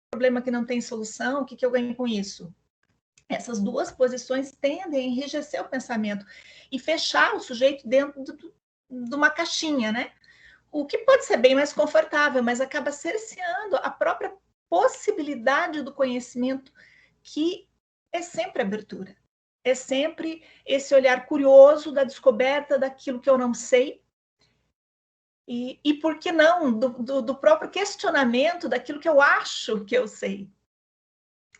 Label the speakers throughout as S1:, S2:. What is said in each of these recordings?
S1: problema que não tem solução, o que eu ganho com isso? Essas duas posições tendem a enrijecer o pensamento e fechar o sujeito dentro de uma caixinha, né? O que pode ser bem mais confortável, mas acaba cerceando a própria possibilidade do conhecimento, que é sempre abertura. É sempre esse olhar curioso da descoberta daquilo que eu não sei. E por que não, do próprio questionamento daquilo que eu acho que eu sei.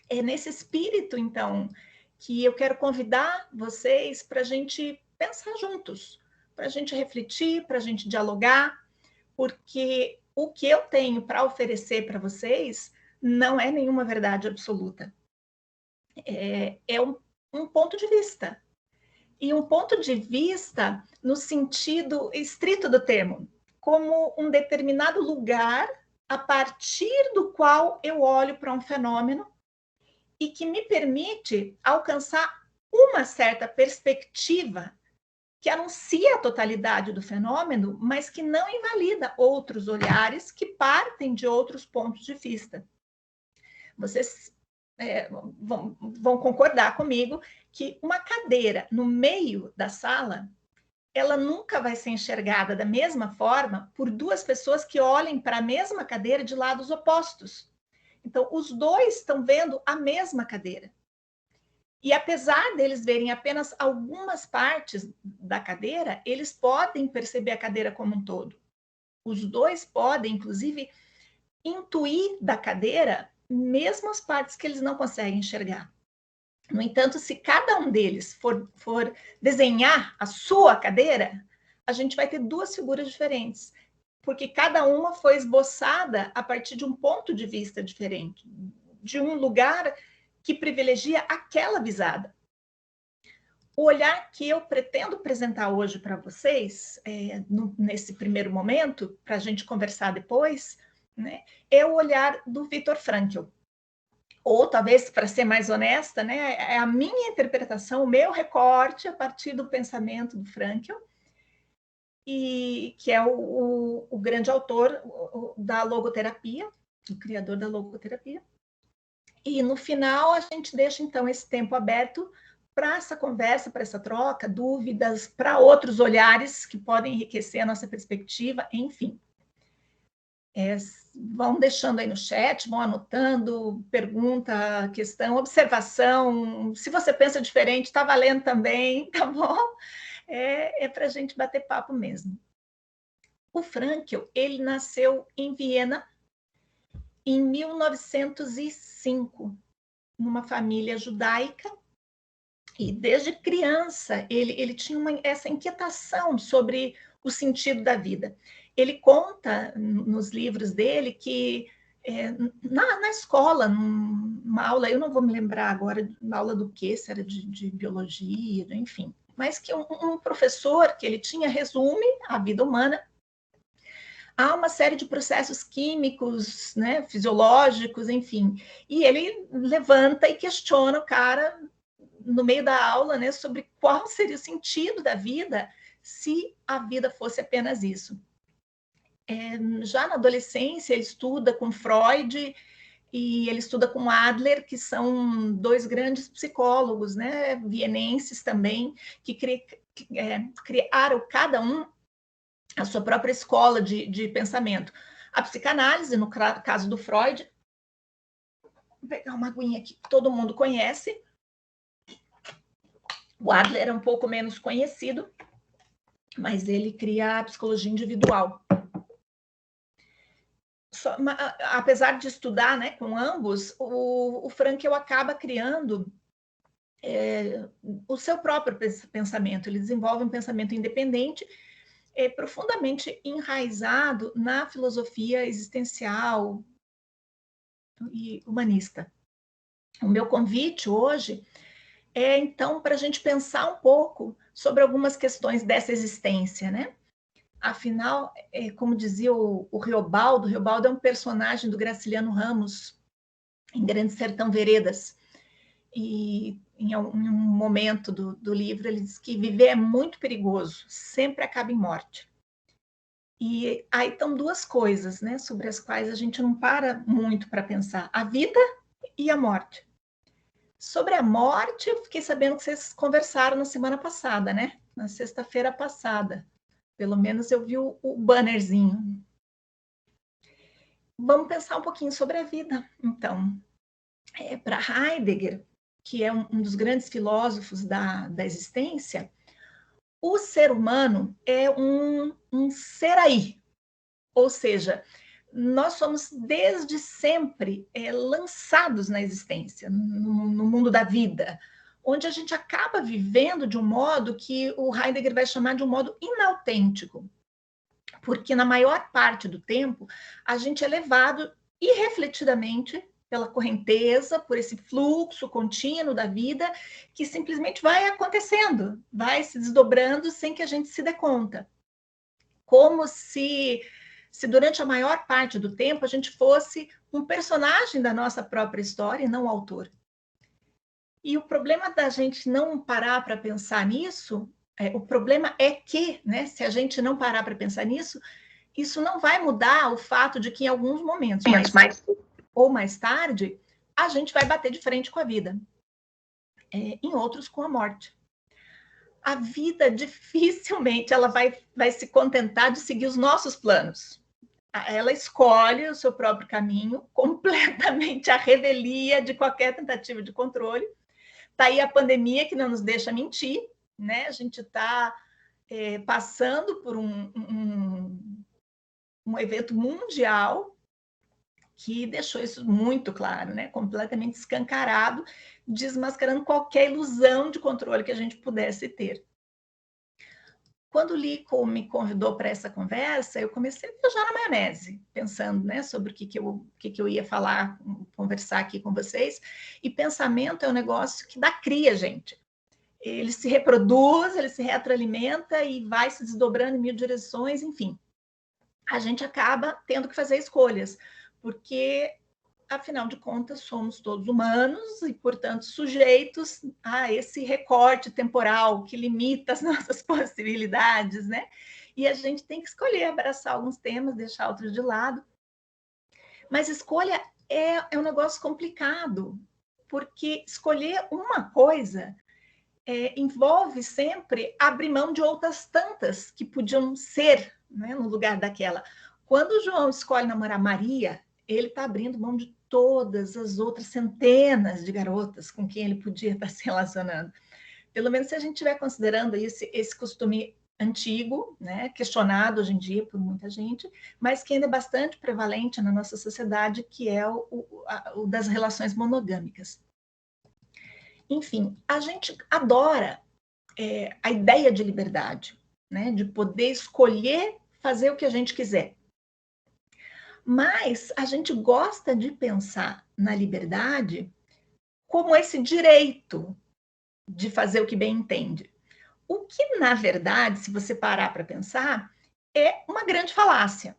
S1: É nesse espírito, então, que eu quero convidar vocês para a gente pensar juntos, para a gente refletir, para a gente dialogar, porque o que eu tenho para oferecer para vocês não é nenhuma verdade absoluta. É um ponto de vista. E um ponto de vista no sentido estrito do termo, como um determinado lugar a partir do qual eu olho para um fenômeno e que me permite alcançar uma certa perspectiva que anuncia a totalidade do fenômeno, mas que não invalida outros olhares que partem de outros pontos de vista. Vocês vão concordar comigo que uma cadeira no meio da sala, ela nunca vai ser enxergada da mesma forma por duas pessoas que olhem para a mesma cadeira de lados opostos. Então, os dois estão vendo a mesma cadeira. E apesar deles verem apenas algumas partes da cadeira, eles podem perceber a cadeira como um todo. Os dois podem, inclusive, intuir da cadeira mesmo as partes que eles não conseguem enxergar. No entanto, se cada um deles for desenhar a sua cadeira, a gente vai ter duas figuras diferentes, porque cada uma foi esboçada a partir de um ponto de vista diferente, de um lugar que privilegia aquela visada. O olhar que eu pretendo apresentar hoje para vocês, nesse primeiro momento, para a gente conversar depois, né, é o olhar do Viktor Frankl. Ou talvez, para ser mais honesta, né, é a minha interpretação, o meu recorte a partir do pensamento do Frankl, e que é o grande autor da logoterapia, o criador da logoterapia. E no final a gente deixa então esse tempo aberto para essa conversa, para essa troca, dúvidas, para outros olhares que podem enriquecer a nossa perspectiva, enfim. Vão deixando aí no chat, vão anotando, pergunta, questão, observação. Se você pensa diferente, está valendo também, tá bom? É para a gente bater papo mesmo. O Frankl, ele nasceu em Viena em 1905, numa família judaica, e desde criança ele tinha essa inquietação sobre o sentido da vida. Ele conta nos livros dele que na escola, numa aula, eu não vou me lembrar agora, na aula do que, se era de biologia, enfim, mas que um professor que ele tinha resume a vida humana. Há uma série de processos químicos, né, fisiológicos, enfim, e ele levanta e questiona o cara no meio da aula, né, sobre qual seria o sentido da vida se a vida fosse apenas isso. Já na adolescência, ele estuda com Freud e ele estuda com Adler, que são dois grandes psicólogos, né, vienenses também, que criaram cada um a sua própria escola de pensamento. A psicanálise, no caso do Freud, vou pegar uma aguinha aqui que todo mundo conhece. O Adler era um pouco menos conhecido, mas ele cria a psicologia individual. Apesar de estudar, né, com ambos, o Frankl acaba criando o seu próprio pensamento. Ele desenvolve um pensamento independente, profundamente enraizado na filosofia existencial e humanista. O meu convite hoje é, então, para a gente pensar um pouco sobre algumas questões dessa existência, né? Afinal, como dizia o Riobaldo é um personagem do Graciliano Ramos, em Grande Sertão Veredas. E em um momento do livro, ele diz que viver é muito perigoso, sempre acaba em morte. E aí estão duas coisas, né, sobre as quais a gente não para muito para pensar: a vida e a morte. Sobre a morte, eu fiquei sabendo que vocês conversaram na semana passada, né? Na sexta-feira passada. Pelo menos eu vi o bannerzinho. Vamos pensar um pouquinho sobre a vida, então. Para Heidegger, que é um dos grandes filósofos da existência, o ser humano é um ser aí. Ou seja, nós somos desde sempre lançados na existência, no mundo da vida, onde a gente acaba vivendo de um modo que o Heidegger vai chamar de um modo inautêntico, porque na maior parte do tempo a gente é levado irrefletidamente pela correnteza, por esse fluxo contínuo da vida que simplesmente vai acontecendo, vai se desdobrando sem que a gente se dê conta. Como se durante a maior parte do tempo a gente fosse um personagem da nossa própria história e não o autor. E o problema da gente não parar para pensar nisso, o problema é que, né, se a gente não parar para pensar nisso, isso não vai mudar o fato de que em alguns momentos, ou mais tarde, a gente vai bater de frente com a vida. Em outros, com a morte. A vida dificilmente ela vai se contentar de seguir os nossos planos. Ela escolhe o seu próprio caminho, completamente à revelia de qualquer tentativa de controle. Está aí a pandemia que não nos deixa mentir, né? A gente está passando por um evento mundial que deixou isso muito claro, né? Completamente escancarado, desmascarando qualquer ilusão de controle que a gente pudesse ter. Quando o Lico me convidou para essa conversa, eu comecei a viajar na maionese, pensando, né, sobre o que eu ia falar, conversar aqui com vocês. E pensamento é um negócio que dá cria, gente. Ele se reproduz, ele se retroalimenta e vai se desdobrando em mil direções, enfim. A gente acaba tendo que fazer escolhas, porque afinal de contas, somos todos humanos e, portanto, sujeitos a esse recorte temporal que limita as nossas possibilidades, né? E a gente tem que escolher abraçar alguns temas, deixar outros de lado. Mas escolha é um negócio complicado, porque escolher uma coisa envolve sempre abrir mão de outras tantas que podiam ser, né, no lugar daquela. Quando o João escolhe namorar Maria, ele está abrindo mão de todas as outras centenas de garotas com quem ele podia estar se relacionando. Pelo menos se a gente estiver considerando esse costume antigo, né, questionado hoje em dia por muita gente, mas que ainda é bastante prevalente na nossa sociedade, que é o das relações monogâmicas. Enfim, a gente adora a ideia de liberdade, né, de poder escolher fazer o que a gente quiser. Mas a gente gosta de pensar na liberdade como esse direito de fazer o que bem entende. O que, na verdade, se você parar para pensar, é uma grande falácia.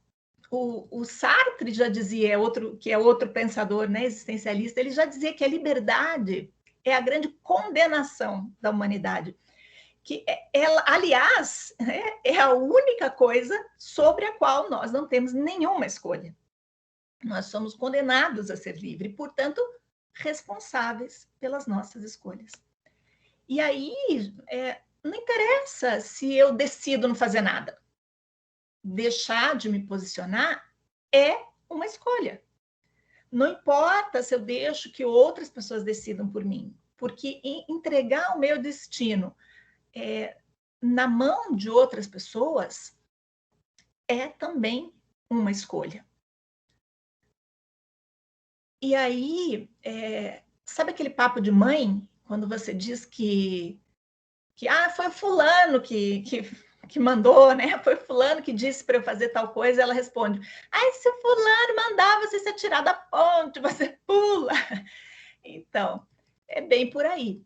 S1: O Sartre já dizia, que é outro pensador, né, existencialista, ele já dizia que a liberdade é a grande condenação da humanidade. Que ela, aliás, é a única coisa sobre a qual nós não temos nenhuma escolha. Nós somos condenados a ser livres, portanto, responsáveis pelas nossas escolhas. E aí, não interessa se eu decido não fazer nada. Deixar de me posicionar é uma escolha. Não importa se eu deixo que outras pessoas decidam por mim, porque entregar o meu destino na mão de outras pessoas é também uma escolha. E aí, sabe aquele papo de mãe, quando você diz que foi fulano que mandou, né? Foi fulano que disse para eu fazer tal coisa, ela responde: se o fulano mandar você se atirar da ponte, você pula. Então, é bem por aí.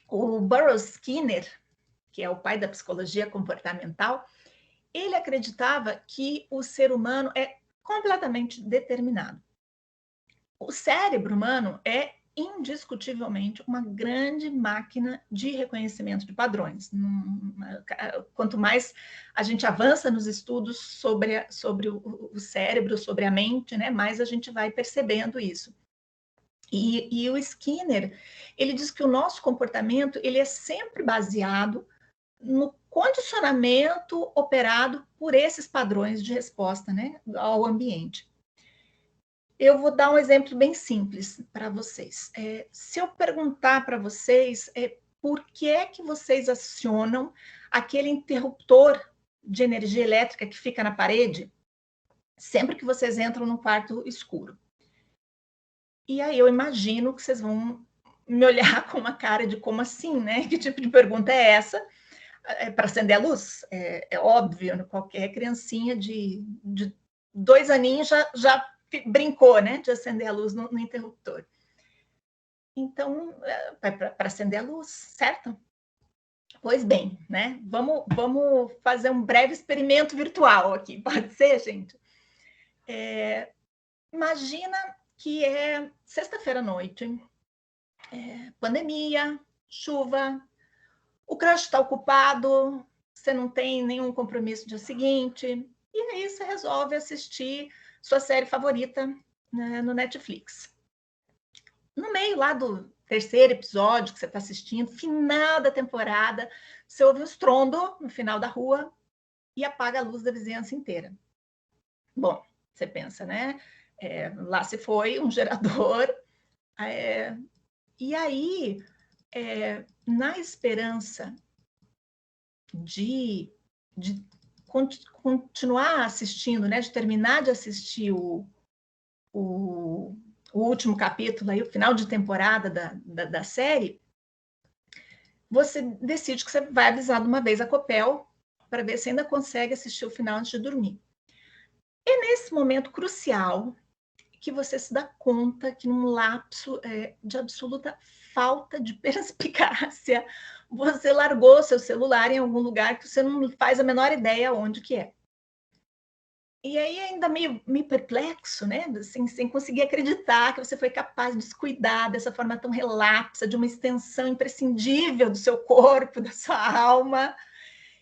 S1: O Burroughs Skinner, que é o pai da psicologia comportamental, ele acreditava que o ser humano é completamente determinado. O cérebro humano é indiscutivelmente uma grande máquina de reconhecimento de padrões. Quanto mais a gente avança nos estudos sobre o cérebro, sobre a mente, né, mais a gente vai percebendo isso. E o Skinner, ele diz que o nosso comportamento ele é sempre baseado no condicionamento operado por esses padrões de resposta, né, ao ambiente. Eu vou dar um exemplo bem simples para vocês. Se eu perguntar para vocês por que é que vocês acionam aquele interruptor de energia elétrica que fica na parede sempre que vocês entram num quarto escuro. E aí eu imagino que vocês vão me olhar com uma cara de como assim, né? Que tipo de pergunta é essa? Para acender a luz? É óbvio, né? Qualquer criancinha de 2 aninhos já brincou, né? De acender a luz no interruptor. Então, para acender a luz, certo? Pois bem, né? Vamos fazer um breve experimento virtual aqui. Pode ser, gente? Imagina que é sexta-feira à noite, pandemia, chuva, o crush está ocupado, você não tem nenhum compromisso no dia seguinte, e aí você resolve assistir sua série favorita, né, no Netflix. No meio lá do terceiro episódio que você está assistindo, final da temporada, você ouve um estrondo no final da rua e apaga a luz da vizinhança inteira. Bom, você pensa, né? Lá se foi um gerador. E aí, na esperança de continuar assistindo, né, de terminar de assistir o último capítulo, aí, o final de temporada da série, você decide que você vai avisar de uma vez a Copel para ver se ainda consegue assistir o final antes de dormir. É nesse momento crucial que você se dá conta que num lapso de absoluta falta de perspicácia, você largou seu celular em algum lugar que você não faz a menor ideia onde que é. E aí ainda meio perplexo, né? Assim, sem conseguir acreditar que você foi capaz de descuidar dessa forma tão relapsa, de uma extensão imprescindível do seu corpo, da sua alma,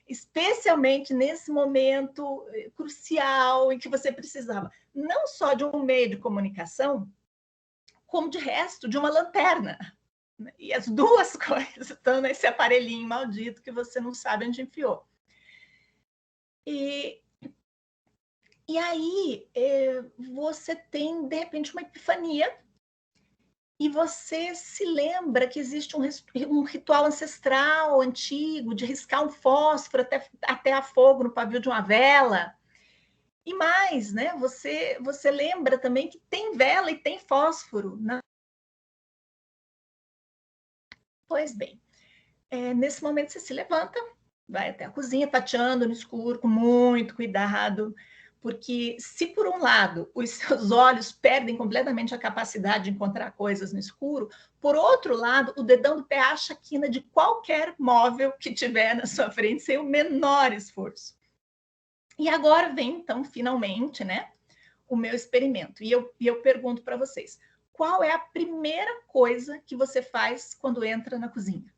S1: especialmente nesse momento crucial em que você precisava não só de um meio de comunicação, como de resto de uma lanterna. E as duas coisas estão nesse aparelhinho maldito que você não sabe onde enfiou. E aí você tem, de repente, uma epifania e você se lembra que existe um ritual ancestral antigo de riscar um fósforo até a fogo no pavio de uma vela. E mais, né? Você lembra também que tem vela e tem fósforo. Pois bem, nesse momento você se levanta, vai até a cozinha, tateando no escuro, com muito cuidado, porque se por um lado os seus olhos perdem completamente a capacidade de encontrar coisas no escuro, por outro lado, o dedão do pé acha a quina de qualquer móvel que tiver na sua frente sem o menor esforço. E agora vem, então, finalmente, né, o meu experimento. E eu pergunto para vocês, qual é a primeira coisa que você faz quando entra na cozinha?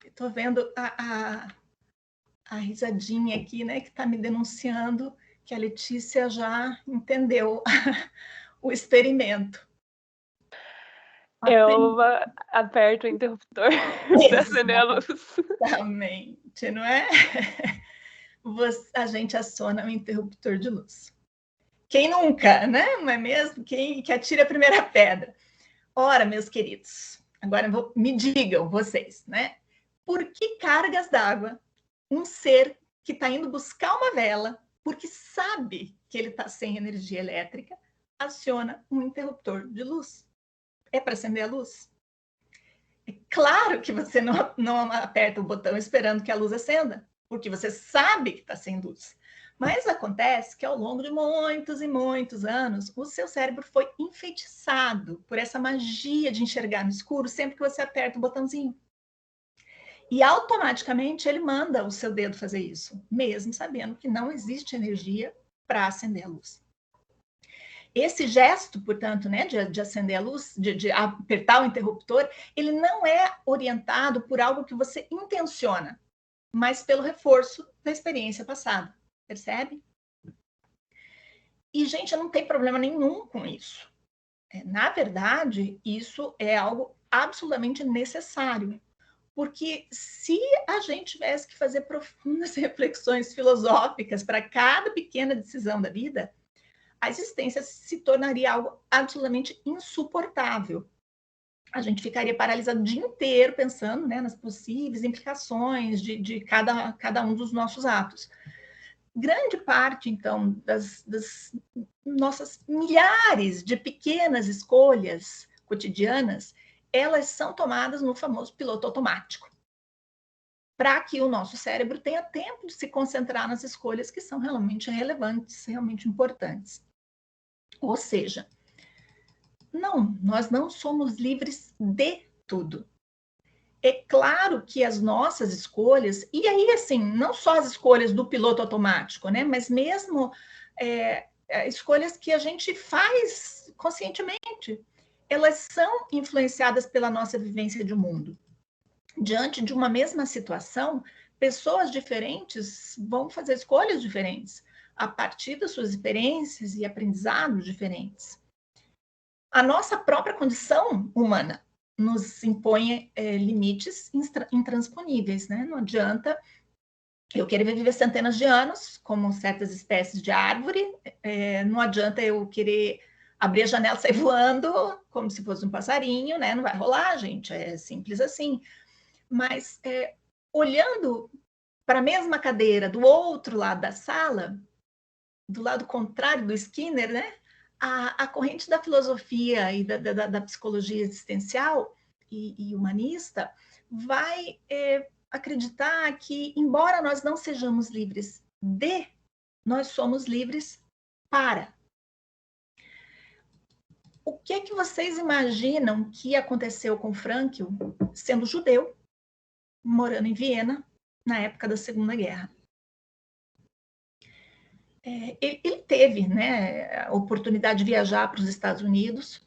S1: Estou vendo a risadinha aqui, né, que está me denunciando que a Letícia já entendeu o experimento.
S2: Eu aperto o interruptor para acender a luz.
S1: Exatamente, não é? A gente aciona o interruptor de luz. Quem nunca, né? Não é mesmo? Quem que atira a primeira pedra? Ora, meus queridos, agora me digam vocês, né? Por que cargas d'água um ser que está indo buscar uma vela, porque sabe que ele está sem energia elétrica, aciona um interruptor de luz? É para acender a luz? É claro que você não aperta o botão esperando que a luz acenda, porque você sabe que está sem luz. Mas acontece que ao longo de muitos e muitos anos, o seu cérebro foi enfeitiçado por essa magia de enxergar no escuro sempre que você aperta o botãozinho. E automaticamente ele manda o seu dedo fazer isso, mesmo sabendo que não existe energia para acender a luz. Esse gesto, portanto, né, de acender a luz, de apertar o interruptor, ele não é orientado por algo que você intenciona, mas pelo reforço da experiência passada, percebe? E, gente, não tem problema nenhum com isso. Na verdade, isso é algo absolutamente necessário, porque se a gente tivesse que fazer profundas reflexões filosóficas para cada pequena decisão da vida, a existência se tornaria algo absolutamente insuportável. A gente ficaria paralisado o dia inteiro pensando, né, nas possíveis implicações de cada um dos nossos atos. Grande parte, então, das nossas milhares de pequenas escolhas cotidianas, elas são tomadas no famoso piloto automático, para que o nosso cérebro tenha tempo de se concentrar nas escolhas que são realmente relevantes, realmente importantes. Ou seja, não, nós não somos livres de tudo. É claro que as nossas escolhas, e aí, assim, não só as escolhas do piloto automático, né, mas mesmo escolhas que a gente faz conscientemente, elas são influenciadas pela nossa vivência de mundo. Diante de uma mesma situação, pessoas diferentes vão fazer escolhas diferentes, a partir das suas experiências e aprendizados diferentes. A nossa própria condição humana nos impõe limites intransponíveis, né? Não adianta eu querer viver centenas de anos, como certas espécies de árvore, não adianta eu querer abrir a janela e sair voando, como se fosse um passarinho, né? Não vai rolar, gente, é simples assim. Mas olhando para a mesma cadeira do outro lado da sala, do lado contrário do Skinner, né? A corrente da filosofia e da psicologia existencial e humanista vai acreditar que, embora nós não sejamos livres de, nós somos livres para. O que é que vocês imaginam que aconteceu com Frankl, sendo judeu, morando em Viena, na época da Segunda Guerra? Ele teve, né, a oportunidade de viajar para os Estados Unidos,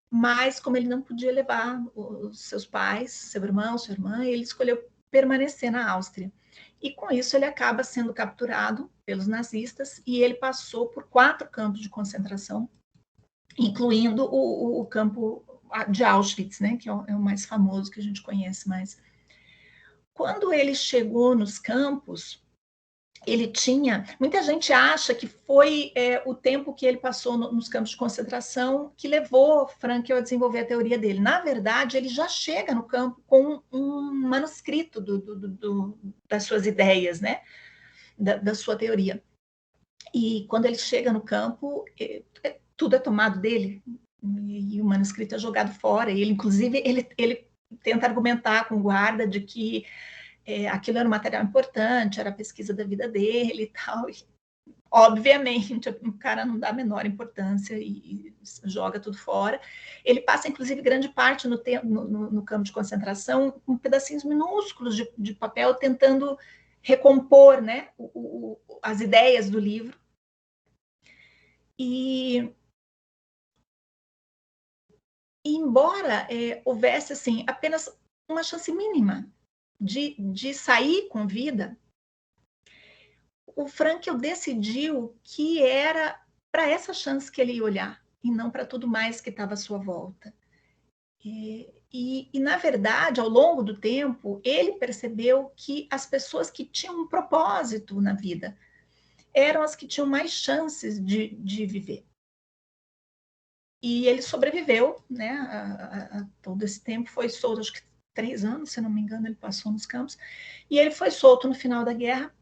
S1: mas como ele não podia levar os seus pais, seu irmão, sua irmã, ele escolheu permanecer na Áustria. E com isso ele acaba sendo capturado pelos nazistas e ele passou por 4 campos de concentração, incluindo o campo de Auschwitz, né, que é o mais famoso, que a gente conhece mais. Quando ele chegou nos campos, ele tinha... Muita gente acha que foi o tempo que ele passou nos campos de concentração que levou Frankl a desenvolver a teoria dele. Na verdade, ele já chega no campo com um manuscrito das suas ideias, né? Da sua teoria. E quando ele chega no campo, tudo é tomado dele, e o manuscrito é jogado fora. E ele, inclusive, ele tenta argumentar com o guarda de que aquilo era um material importante, era a pesquisa da vida dele e tal. E, obviamente, o cara não dá a menor importância e joga tudo fora. Ele passa, inclusive, grande parte no campo de concentração com pedacinhos minúsculos de papel, tentando recompor, né, as ideias do livro. E embora houvesse assim, apenas uma chance mínima de sair com vida, o Frankl decidiu que era para essa chance que ele ia olhar, e não para tudo mais que estava à sua volta. E, na verdade, ao longo do tempo, ele percebeu que as pessoas que tinham um propósito na vida eram as que tinham mais chances de viver. E ele sobreviveu, né, a todo esse tempo, foi solto, acho que 3 anos, se não me engano, ele passou nos campos, e ele foi solto no final da guerra,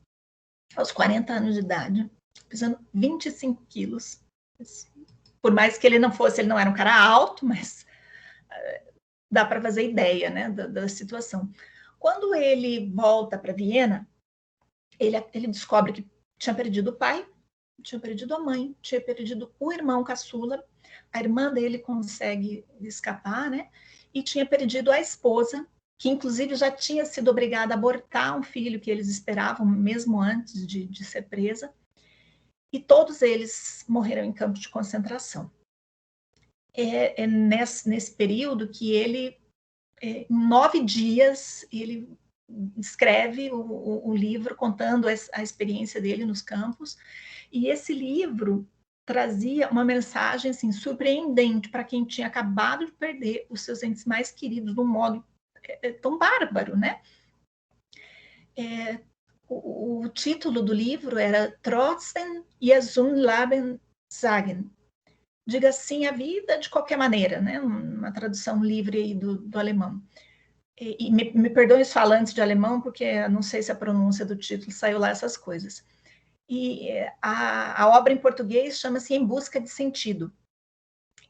S1: aos 40 anos de idade, pesando 25 quilos. Por mais que ele não era um cara alto, mas dá para fazer ideia, né, da situação. Quando ele volta para Viena, ele descobre que tinha perdido o pai, tinha perdido a mãe, tinha perdido o irmão caçula, a irmã dele consegue escapar, né? E tinha perdido a esposa, que inclusive já tinha sido obrigada a abortar um filho que eles esperavam, mesmo antes de ser presa. E todos eles morreram em campos de concentração. nesse período que ele, em 9 dias, ele escreve o livro contando a experiência dele nos campos, e esse livro trazia uma mensagem assim, surpreendente para quem tinha acabado de perder os seus entes mais queridos de um modo tão bárbaro, né? O título do livro era Trotzdem Jesum Leben sagen, diga sim à vida de qualquer maneira, né? Uma tradução livre aí do alemão. E me perdoem os falantes de alemão, porque não sei se a pronúncia do título saiu lá essas coisas. E a obra em português chama-se Em Busca de Sentido.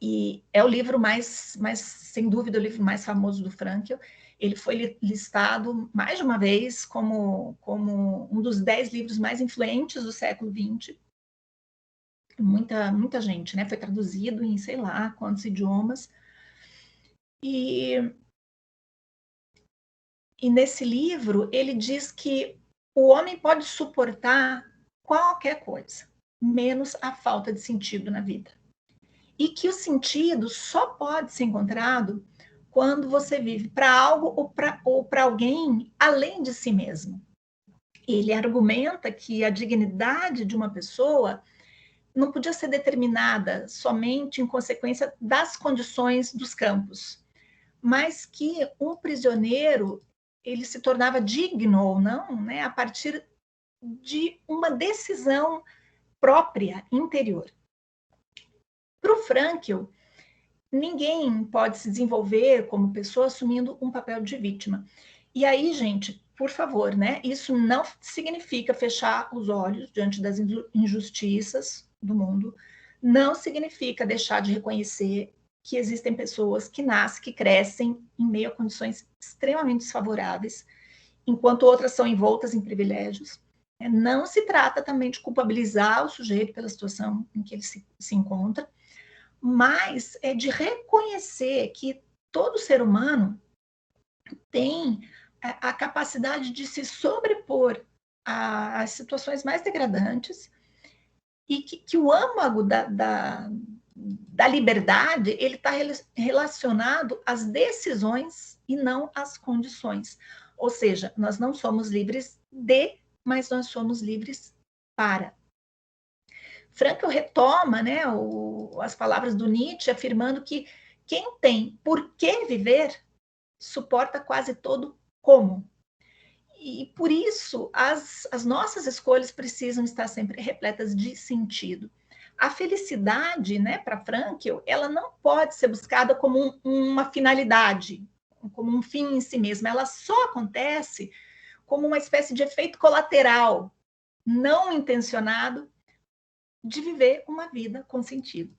S1: E é o livro sem dúvida, o livro mais famoso do Frankl. Ele foi listado mais de uma vez como um dos 10 livros mais influentes do século XX. Muita gente, né? Foi traduzido em sei lá quantos idiomas. E nesse livro, ele diz que o homem pode suportar qualquer coisa, menos a falta de sentido na vida. E que o sentido só pode ser encontrado quando você vive para algo ou para alguém além de si mesmo. Ele argumenta que a dignidade de uma pessoa não podia ser determinada somente em consequência das condições dos campos, mas que um prisioneiro ele se tornava digno ou não, né, a partir de uma decisão própria, interior. Para o Frankl, ninguém pode se desenvolver como pessoa assumindo um papel de vítima. E aí, gente, por favor, né, isso não significa fechar os olhos diante das injustiças do mundo, não significa deixar de reconhecer que existem pessoas que nascem, que crescem em meio a condições extremamente desfavoráveis, enquanto outras são envoltas em privilégios. Não se trata também de culpabilizar o sujeito pela situação em que ele se encontra, mas é de reconhecer que todo ser humano tem a capacidade de se sobrepor às situações mais degradantes e que o âmago da liberdade ele está relacionado às decisões e não às condições. Ou seja, nós não somos livres mas nós somos livres para. Frankl retoma, né, as palavras do Nietzsche, afirmando que quem tem por que viver suporta quase todo como. E por isso, as nossas escolhas precisam estar sempre repletas de sentido. A felicidade, né, para Frankl, ela não pode ser buscada como uma finalidade, como um fim em si mesma. Ela só acontece como uma espécie de efeito colateral, não intencionado, de viver uma vida com sentido.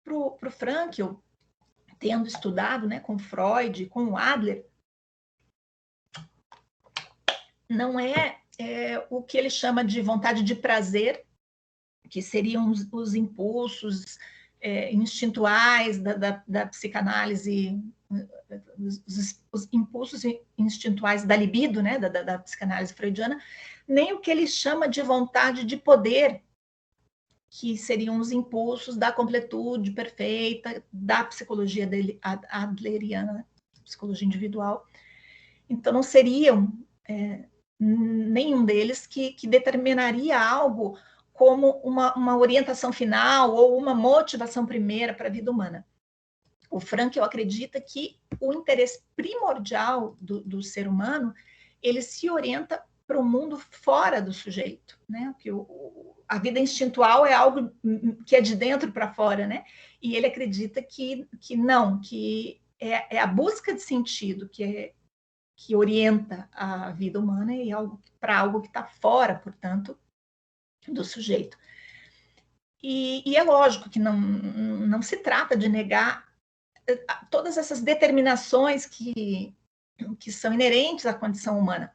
S1: Para o Frankl, tendo estudado, né, com Freud, com Adler, não é o que ele chama de vontade de prazer, que seriam os impulsos instintuais da psicanálise, os impulsos instintuais da libido, né, da psicanálise freudiana, nem o que ele chama de vontade de poder, que seriam os impulsos da completude perfeita, da psicologia adleriana, psicologia individual. Então, não seriam nenhum deles que determinaria algo como uma orientação final ou uma motivação primeira para a vida humana. O Frankl acredita que o interesse primordial do ser humano, ele se orienta para o mundo fora do sujeito, né? Que a vida instintual é algo que é de dentro para fora, né? E ele acredita que não, que é a busca de sentido que orienta a vida humana e para algo que está fora, portanto, do sujeito. E é lógico que não se trata de negar todas essas determinações que são inerentes à condição humana.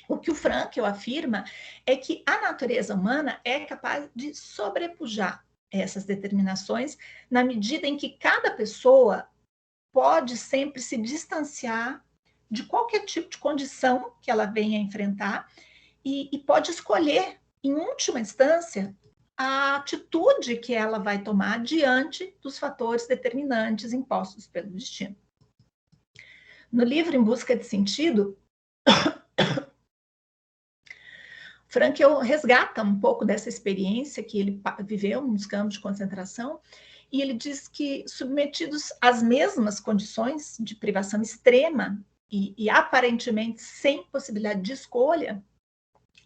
S1: O que o Frankl afirma é que a natureza humana é capaz de sobrepujar essas determinações na medida em que cada pessoa pode sempre se distanciar de qualquer tipo de condição que ela venha a enfrentar e pode escolher, em última instância, a atitude que ela vai tomar diante dos fatores determinantes impostos pelo destino. No livro Em Busca de Sentido, Frankl resgata um pouco dessa experiência que ele viveu nos campos de concentração, e ele diz que, submetidos às mesmas condições de privação extrema e aparentemente sem possibilidade de escolha,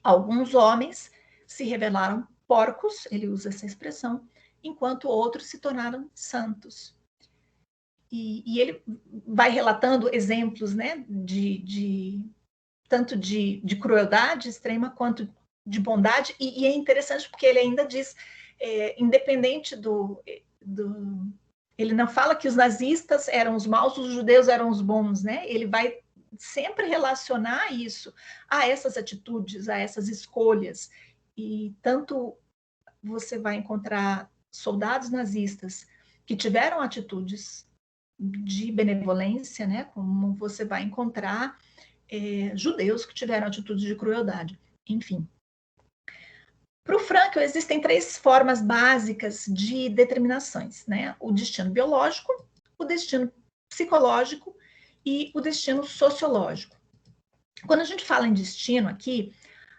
S1: alguns homens se revelaram porcos, ele usa essa expressão, enquanto outros se tornaram santos. E ele vai relatando exemplos, né, tanto de crueldade extrema quanto de bondade, e é interessante porque ele ainda diz, independente ele não fala que os nazistas eram os maus, os judeus eram os bons, né? Ele vai sempre relacionar isso a essas atitudes, a essas escolhas. E tanto você vai encontrar soldados nazistas que tiveram atitudes de benevolência, né? Como você vai encontrar judeus que tiveram atitudes de crueldade. Enfim. Para o Frankl, existem 3 formas básicas de determinações, né? O destino biológico, o destino psicológico e o destino sociológico. Quando a gente fala em destino aqui,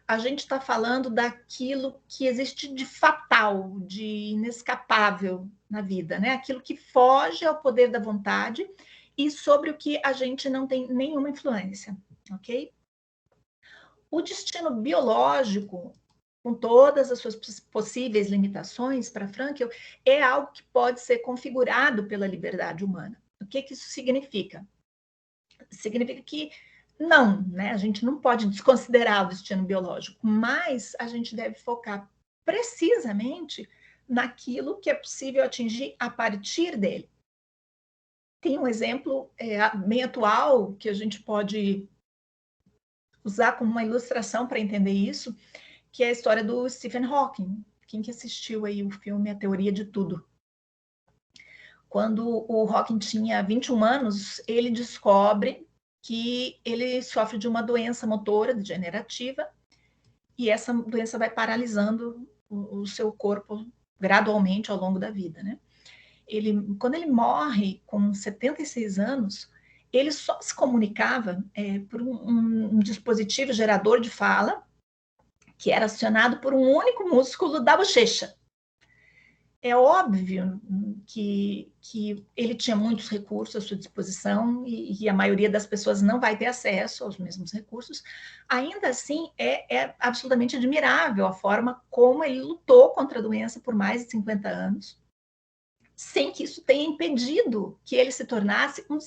S1: a gente está falando daquilo que existe de fatal, de inescapável na vida, né? Aquilo que foge ao poder da vontade e sobre o que a gente não tem nenhuma influência, ok? O destino biológico, com todas as suas possíveis limitações, para Frankl, é algo que pode ser configurado pela liberdade humana. O que isso significa? Significa que não, né? A gente não pode desconsiderar o destino biológico, mas a gente deve focar precisamente naquilo que é possível atingir a partir dele. Tem um exemplo bem atual que a gente pode usar como uma ilustração para entender isso, que é a história do Stephen Hawking. Quem que assistiu aí o filme A Teoria de Tudo? Quando o Hawking tinha 21 anos, ele descobre que ele sofre de uma doença motora degenerativa e essa doença vai paralisando o seu corpo gradualmente ao longo da vida, né? Quando ele morre com 76 anos, ele só se comunicava por um dispositivo gerador de fala que era acionado por um único músculo da bochecha. É óbvio que ele tinha muitos recursos à sua disposição e a maioria das pessoas não vai ter acesso aos mesmos recursos. Ainda assim, é absolutamente admirável a forma como ele lutou contra a doença por mais de 50 anos, sem que isso tenha impedido que ele se tornasse um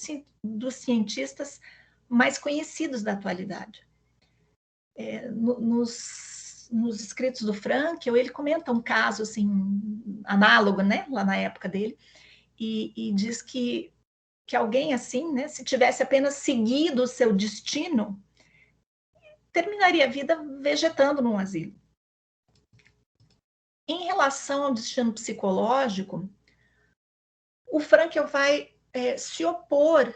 S1: dos cientistas mais conhecidos da atualidade. Nos escritos do Frankl, ele comenta um caso assim, análogo, né, lá na época dele, e diz que alguém assim, né, se tivesse apenas seguido o seu destino, terminaria a vida vegetando num asilo. Em relação ao destino psicológico, o Frankl vai se opor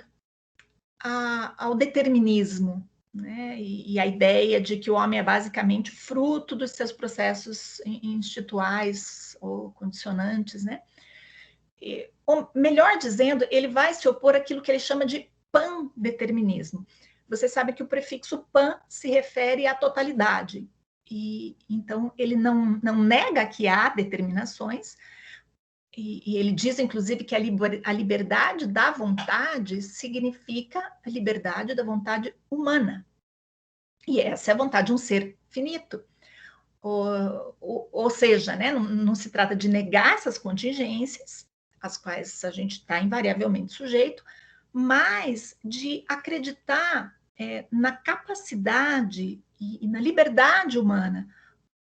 S1: ao determinismo, né? E a ideia de que o homem é basicamente fruto dos seus processos instituais ou condicionantes, né? Ou melhor dizendo, ele vai se opor àquilo que ele chama de pandeterminismo. Você sabe que o prefixo pan se refere à totalidade. E então ele não nega que há determinações, e ele diz, inclusive, que a liberdade da vontade significa a liberdade da vontade humana. E essa é a vontade de um ser finito. Ou seja, né, não se trata de negar essas contingências, às quais a gente está invariavelmente sujeito, mas de acreditar na capacidade e na liberdade humana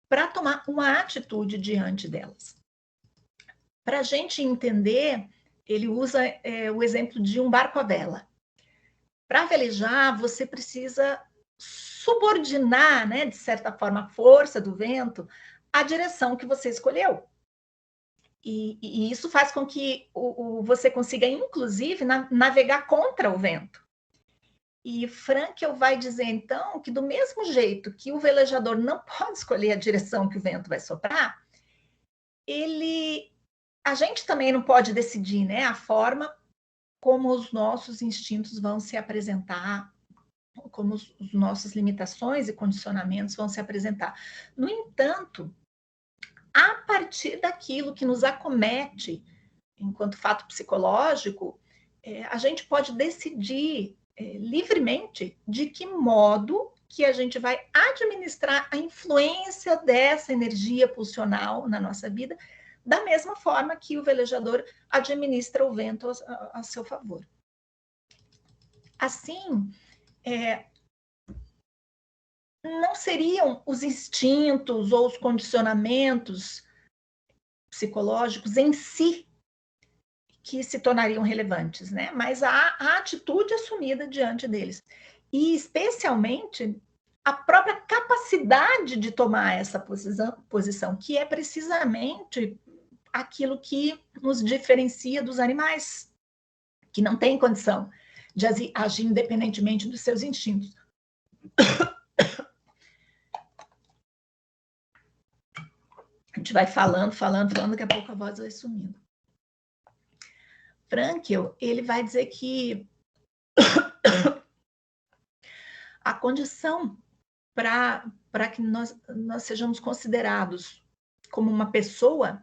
S1: para tomar uma atitude diante delas. Para a gente entender, ele usa o exemplo de um barco à vela. Para velejar, você precisa subordinar, né, de certa forma, a força do vento à direção que você escolheu. E isso faz com que você consiga, inclusive, navegar contra o vento. E Frankl vai dizer, então, que do mesmo jeito que o velejador não pode escolher a direção que o vento vai soprar, a gente também não pode decidir, né, a forma como os nossos instintos vão se apresentar, como as nossas limitações e condicionamentos vão se apresentar. No entanto, a partir daquilo que nos acomete enquanto fato psicológico, a gente pode decidir livremente de que modo que a gente vai administrar a influência dessa energia pulsional na nossa vida, da mesma forma que o velejador administra o vento a seu favor. Assim, não seriam os instintos ou os condicionamentos psicológicos em si que se tornariam relevantes, né? Mas a atitude assumida diante deles. E, especialmente, a própria capacidade de tomar essa posição, que é precisamente aquilo que nos diferencia dos animais, que não têm condição de agir independentemente dos seus instintos. A gente vai falando, daqui a pouco a voz vai sumindo. Frankl, ele vai dizer que a condição para que nós sejamos considerados como uma pessoa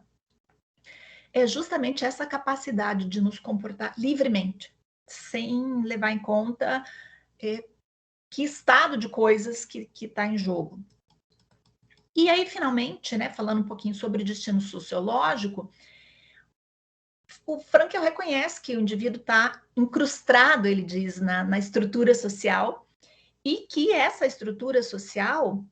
S1: é justamente essa capacidade de nos comportar livremente, sem levar em conta que estado de coisas que está em jogo. E aí, finalmente, né, falando um pouquinho sobre destino sociológico, o Frankl reconhece que o indivíduo está incrustado, ele diz, na estrutura social, e que essa estrutura social,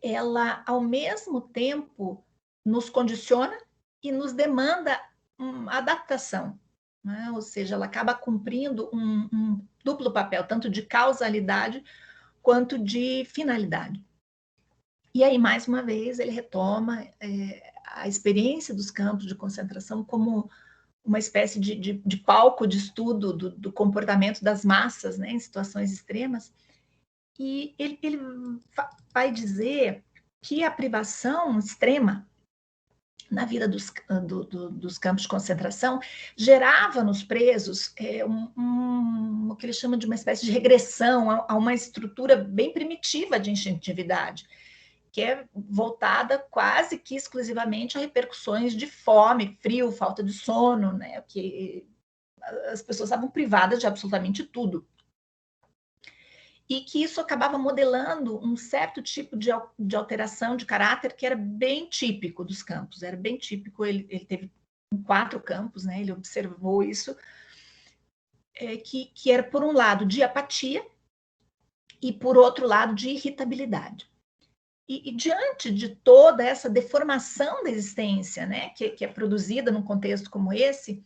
S1: ela, ao mesmo tempo, nos condiciona e nos demanda uma adaptação, né? Ou seja, ela acaba cumprindo um duplo papel, tanto de causalidade quanto de finalidade. E aí, mais uma vez, ele retoma a experiência dos campos de concentração como uma espécie de palco de estudo do comportamento das massas, né, em situações extremas. E ele vai dizer que a privação extrema na vida dos campos de concentração gerava nos presos o que ele chama de uma espécie de regressão a uma estrutura bem primitiva de instintividade, que é voltada quase que exclusivamente a repercussões de fome, frio, falta de sono, né? Que as pessoas estavam privadas de absolutamente tudo. E que isso acabava modelando um certo tipo de alteração de caráter que era bem típico dos campos, era bem típico, ele teve 4 campos, né? Ele observou isso, que era, por um lado, de apatia e, por outro lado, de irritabilidade. E diante de toda essa deformação da existência, né, que é produzida num contexto como esse,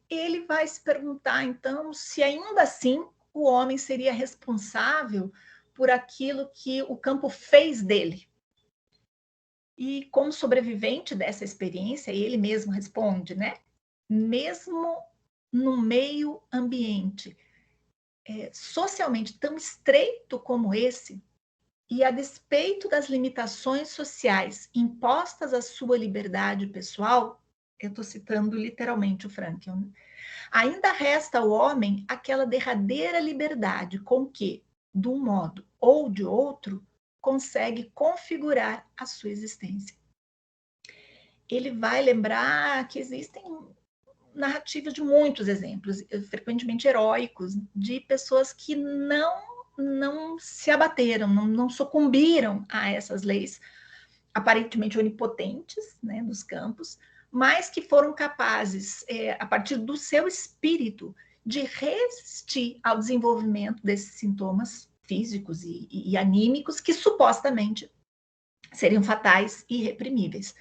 S1: ele vai se perguntar, então, se ainda assim o homem seria responsável por aquilo que o campo fez dele. E como sobrevivente dessa experiência, ele mesmo responde, né? Mesmo no meio ambiente socialmente tão estreito como esse, e a despeito das limitações sociais impostas à sua liberdade pessoal, eu estou citando literalmente o Frankl, ainda resta ao homem aquela derradeira liberdade com que, de um modo ou de outro, consegue configurar a sua existência. Ele vai lembrar que existem narrativas de muitos exemplos, frequentemente heróicos, de pessoas que não se abateram, não sucumbiram a essas leis aparentemente onipotentes, né, dos campos, mas que foram capazes, a partir do seu espírito, de resistir ao desenvolvimento desses sintomas físicos e anímicos que supostamente seriam fatais e irreprimíveis.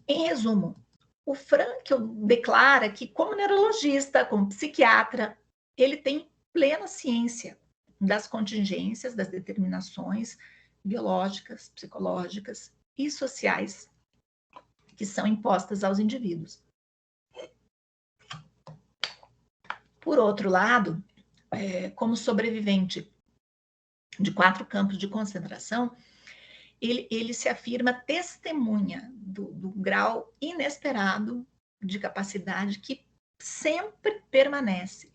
S1: Em resumo, o Frankl declara que, como neurologista, como psiquiatra, ele tem plena ciência das contingências, das determinações biológicas, psicológicas e sociais que são impostas aos indivíduos. Por outro lado, como sobrevivente de 4 campos de concentração, ele se afirma testemunha do grau inesperado de capacidade que sempre permanece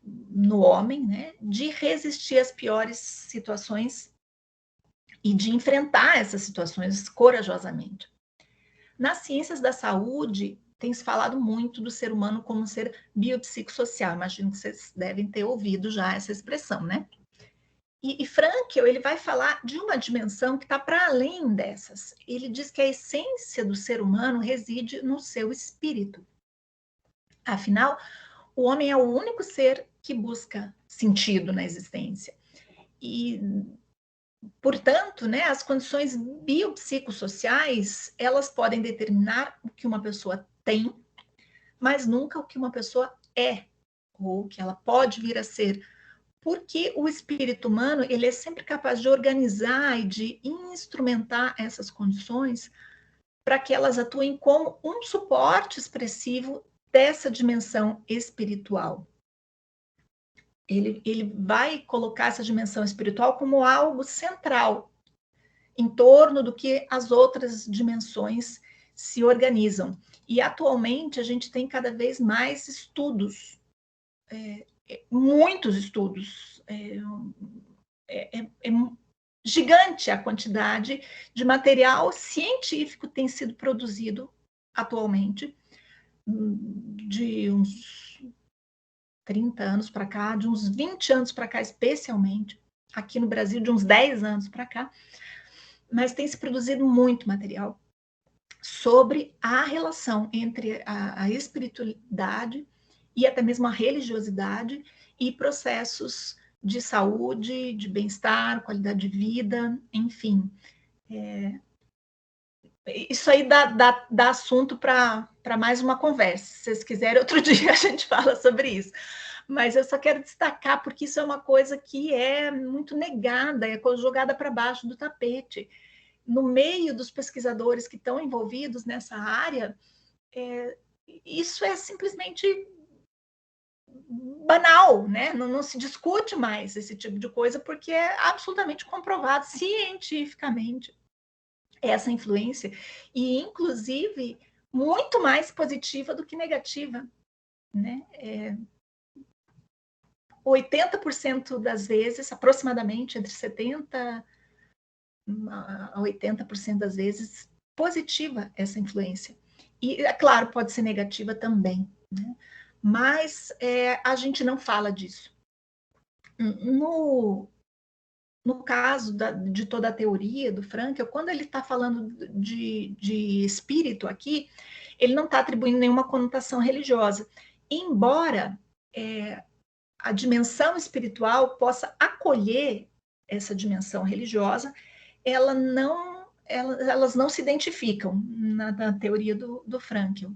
S1: no homem, né, de resistir às piores situações e de enfrentar essas situações corajosamente. Nas ciências da saúde, tem se falado muito do ser humano como um ser biopsicossocial. Imagino que vocês devem ter ouvido já essa expressão, né? E Frankl, ele vai falar de uma dimensão que está para além dessas. Ele diz que a essência do ser humano reside no seu espírito. Afinal, o homem é o único ser que busca sentido na existência. E, portanto, né, as condições biopsicossociais, elas podem determinar o que uma pessoa tem, mas nunca o que uma pessoa é, ou o que ela pode vir a ser. Porque o espírito humano, ele é sempre capaz de organizar e de instrumentar essas condições para que elas atuem como um suporte expressivo dessa dimensão espiritual. Ele vai colocar essa dimensão espiritual como algo central em torno do que as outras dimensões se organizam. E atualmente a gente tem cada vez mais estudos, muitos estudos, é gigante a quantidade de material científico que tem sido produzido atualmente, de uns 30 anos para cá, de uns 20 anos para cá, especialmente, aqui no Brasil, de uns 10 anos para cá, mas tem se produzido muito material sobre a relação entre a espiritualidade e até mesmo a religiosidade e processos de saúde, de bem-estar, qualidade de vida, enfim. Isso aí dá assunto para mais uma conversa. Se vocês quiserem, outro dia a gente fala sobre isso. Mas eu só quero destacar, porque isso é uma coisa que é muito negada, é jogada para baixo do tapete. No meio dos pesquisadores que estão envolvidos nessa área, isso é simplesmente banal, né? Não se discute mais esse tipo de coisa, porque é absolutamente comprovado cientificamente essa influência, e inclusive muito mais positiva do que negativa, né? 80% das vezes, aproximadamente entre 70% a 80% das vezes, positiva essa influência. E, é claro, pode ser negativa também, né? Mas a gente não fala disso. No caso de toda a teoria do Frankl, quando ele está falando de espírito aqui, ele não está atribuindo nenhuma conotação religiosa, embora a dimensão espiritual possa acolher essa dimensão religiosa, elas não se identificam na teoria do Frankl.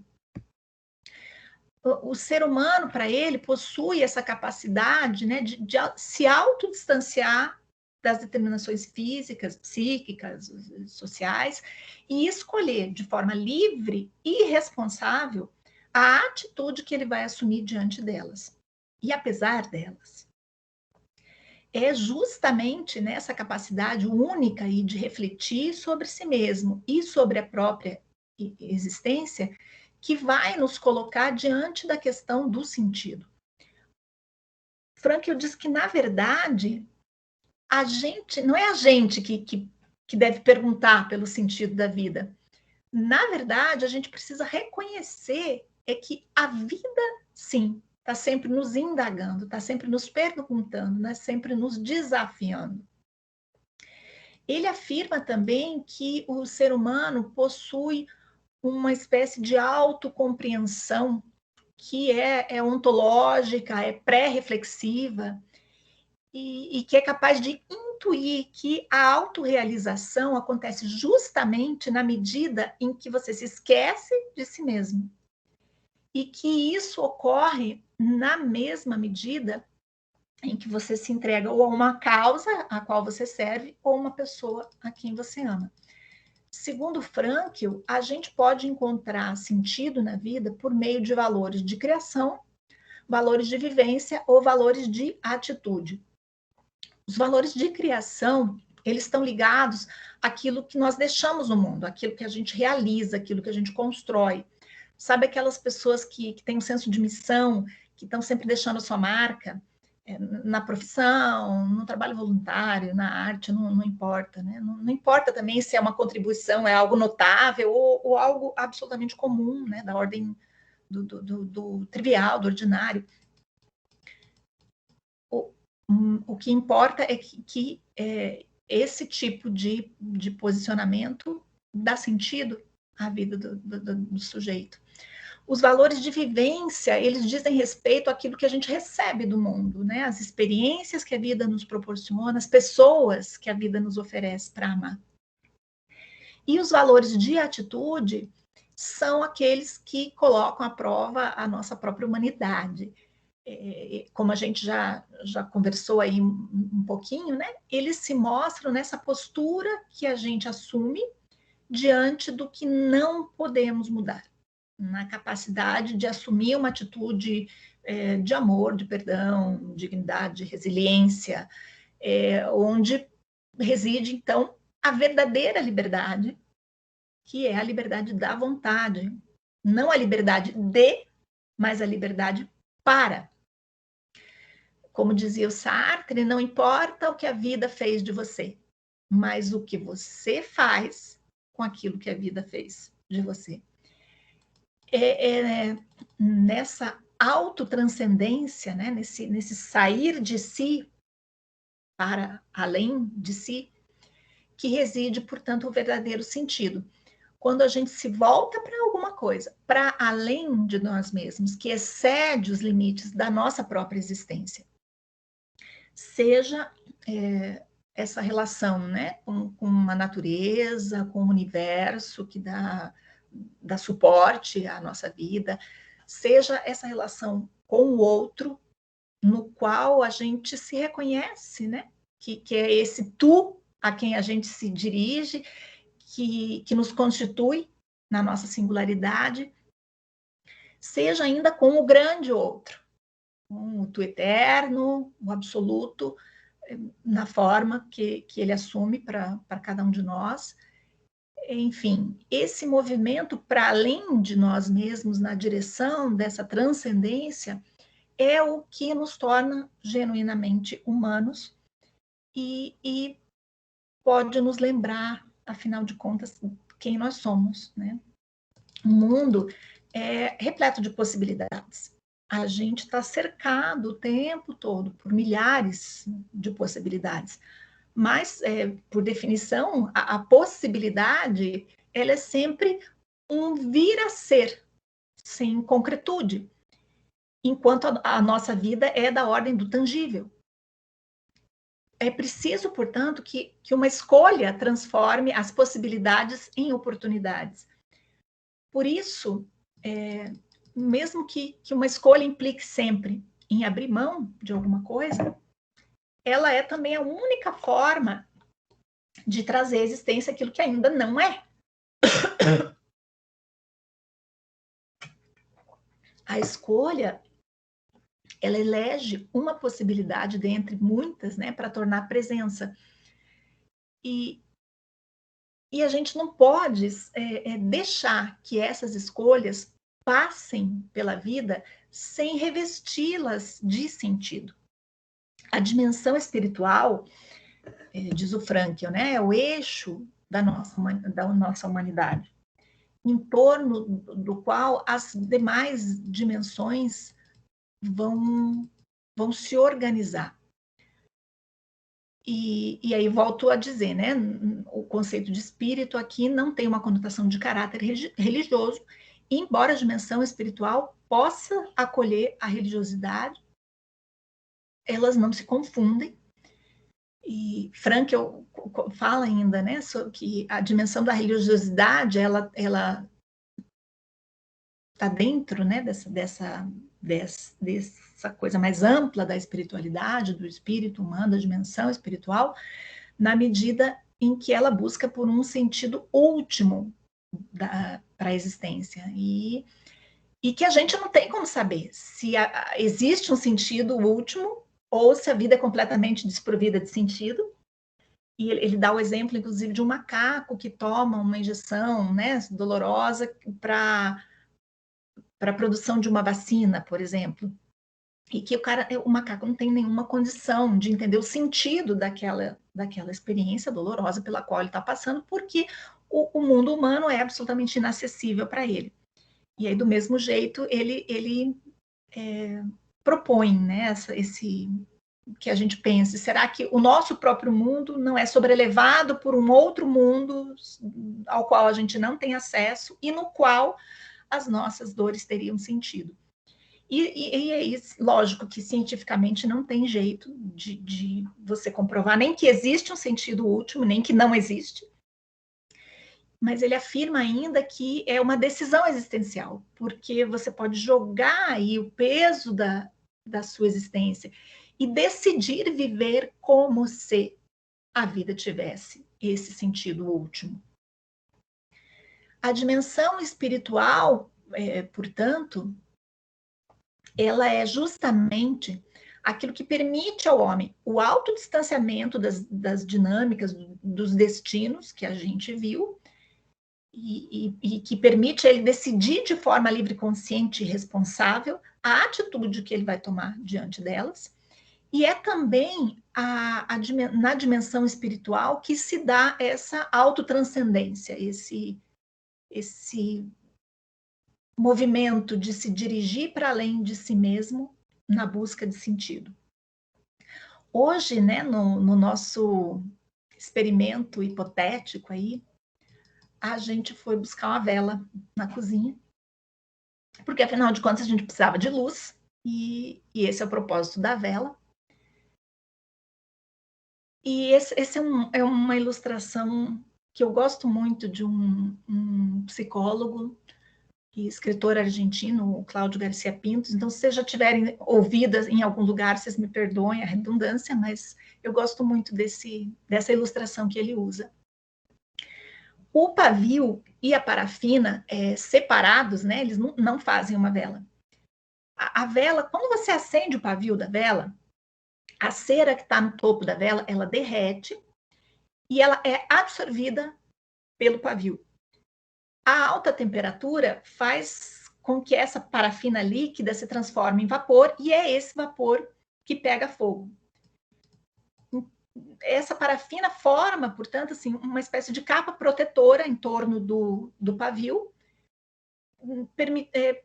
S1: O ser humano, para ele, possui essa capacidade, né, de se autodistanciar das determinações físicas, psíquicas, sociais, e escolher de forma livre e responsável a atitude que ele vai assumir diante delas, e apesar delas. É justamente nessa capacidade única aí de refletir sobre si mesmo e sobre a própria existência que vai nos colocar diante da questão do sentido. Frankl diz que, na verdade, não é a gente que deve perguntar pelo sentido da vida. Na verdade, a gente precisa reconhecer que a vida, sim, está sempre nos indagando, está sempre nos perguntando, né? Sempre nos desafiando. Ele afirma também que o ser humano possui uma espécie de autocompreensão que é ontológica, é pré-reflexiva, e que é capaz de intuir que a autorrealização acontece justamente na medida em que você se esquece de si mesmo. E que isso ocorre na mesma medida em que você se entrega ou a uma causa a qual você serve, ou uma pessoa a quem você ama. Segundo Frankl, a gente pode encontrar sentido na vida por meio de valores de criação, valores de vivência ou valores de atitude. Os valores de criação eles estão ligados àquilo que nós deixamos no mundo, àquilo que a gente realiza, àquilo que a gente constrói. Sabe aquelas pessoas que têm um senso de missão, que estão sempre deixando a sua marca, na profissão, no trabalho voluntário, na arte, não importa, né? Não importa também se é uma contribuição, é algo notável ou algo absolutamente comum, né? Da ordem do trivial, do ordinário. O que importa é que esse tipo de posicionamento dá sentido à vida do sujeito. Os valores de vivência, eles dizem respeito àquilo que a gente recebe do mundo, né? As experiências que a vida nos proporciona, as pessoas que a vida nos oferece para amar. E os valores de atitude são aqueles que colocam à prova a nossa própria humanidade. Como a gente já conversou aí um pouquinho, né? Eles se mostram nessa postura que a gente assume diante do que não podemos mudar, na capacidade de assumir uma atitude de amor, de perdão, dignidade, resiliência, onde reside, então, a verdadeira liberdade, que é a liberdade da vontade. Não a liberdade de, mas a liberdade para. Como dizia o Sartre, não importa o que a vida fez de você, mas o que você faz com aquilo que a vida fez de você. Nessa autotranscendência, né? nesse sair de si para além de si, que reside, portanto, o verdadeiro sentido. Quando a gente se volta para alguma coisa, para além de nós mesmos, que excede os limites da nossa própria existência. Seja essa relação, né, com a natureza, com o universo que dá suporte à nossa vida, seja essa relação com o outro, no qual a gente se reconhece, né, que é esse tu a quem a gente se dirige, que nos constitui na nossa singularidade, seja ainda com o grande outro, com o tu eterno, o absoluto, na forma que ele assume para cada um de nós. Enfim, esse movimento para além de nós mesmos, na direção dessa transcendência, é o que nos torna genuinamente humanos e pode nos lembrar, afinal de contas, quem nós somos, né? O mundo é repleto de possibilidades. A gente está cercado o tempo todo por milhares de possibilidades. Mas, por definição, a possibilidade, ela é sempre um vir a ser, sem concretude, enquanto a nossa vida é da ordem do tangível. É preciso, portanto, que uma escolha transforme as possibilidades em oportunidades. Por isso, mesmo que uma escolha implique sempre em abrir mão de alguma coisa, ela é também a única forma de trazer à existência aquilo que ainda não é. A escolha, ela elege uma possibilidade dentre muitas, né, para tornar presença. E a gente não pode deixar que essas escolhas passem pela vida sem revesti-las de sentido. A dimensão espiritual, diz o Frankl, né, é o eixo da nossa humanidade, em torno do qual as demais dimensões vão se organizar. E aí volto a dizer, né, o conceito de espírito aqui não tem uma conotação de caráter religioso, embora a dimensão espiritual possa acolher a religiosidade, elas não se confundem. E Frankl fala ainda, né, sobre que a dimensão da religiosidade, ela está dentro, né, dessa coisa mais ampla da espiritualidade, do espírito humano, da dimensão espiritual, na medida em que ela busca por um sentido último para a existência. E que a gente não tem como saber se existe um sentido último ou se a vida é completamente desprovida de sentido, E ele dá o exemplo, inclusive, de um macaco que toma uma injeção, né, dolorosa para a produção de uma vacina, por exemplo. E que o macaco não tem nenhuma condição de entender o sentido daquela experiência dolorosa pela qual ele está passando, porque o mundo humano é absolutamente inacessível para ele. E aí, do mesmo jeito, ele propõe, né, esse que a gente pense, será que o nosso próprio mundo não é sobrelevado por um outro mundo ao qual a gente não tem acesso e no qual as nossas dores teriam sentido? E é lógico que cientificamente não tem jeito de você comprovar nem que existe um sentido último, nem que não existe. Mas ele afirma ainda que é uma decisão existencial, porque você pode jogar aí o peso da sua existência e decidir viver como se a vida tivesse esse sentido último. A dimensão espiritual, portanto, ela é justamente aquilo que permite ao homem o autodistanciamento das dinâmicas, dos destinos que a gente viu, e que permite ele decidir de forma livre, consciente e responsável a atitude que ele vai tomar diante delas. E é também na dimensão espiritual que se dá essa autotranscendência, esse movimento de se dirigir para além de si mesmo na busca de sentido. Hoje, né, no nosso experimento hipotético aí, a gente foi buscar uma vela na cozinha, porque afinal de contas a gente precisava de luz, e esse é o propósito da vela. E esse é uma ilustração que eu gosto muito de um psicólogo e escritor argentino, o Cláudio Garcia Pintos. Então, se vocês já tiverem ouvido em algum lugar, vocês me perdoem a redundância, mas eu gosto muito dessa ilustração que ele usa. O pavio e a parafina, separados, né, eles não fazem uma vela. A vela, quando você acende o pavio da vela, a cera que está no topo da vela, ela derrete e ela é absorvida pelo pavio. A alta temperatura faz com que essa parafina líquida se transforme em vapor, e é esse vapor que pega fogo. Essa parafina forma, portanto, assim, uma espécie de capa protetora em torno do pavio,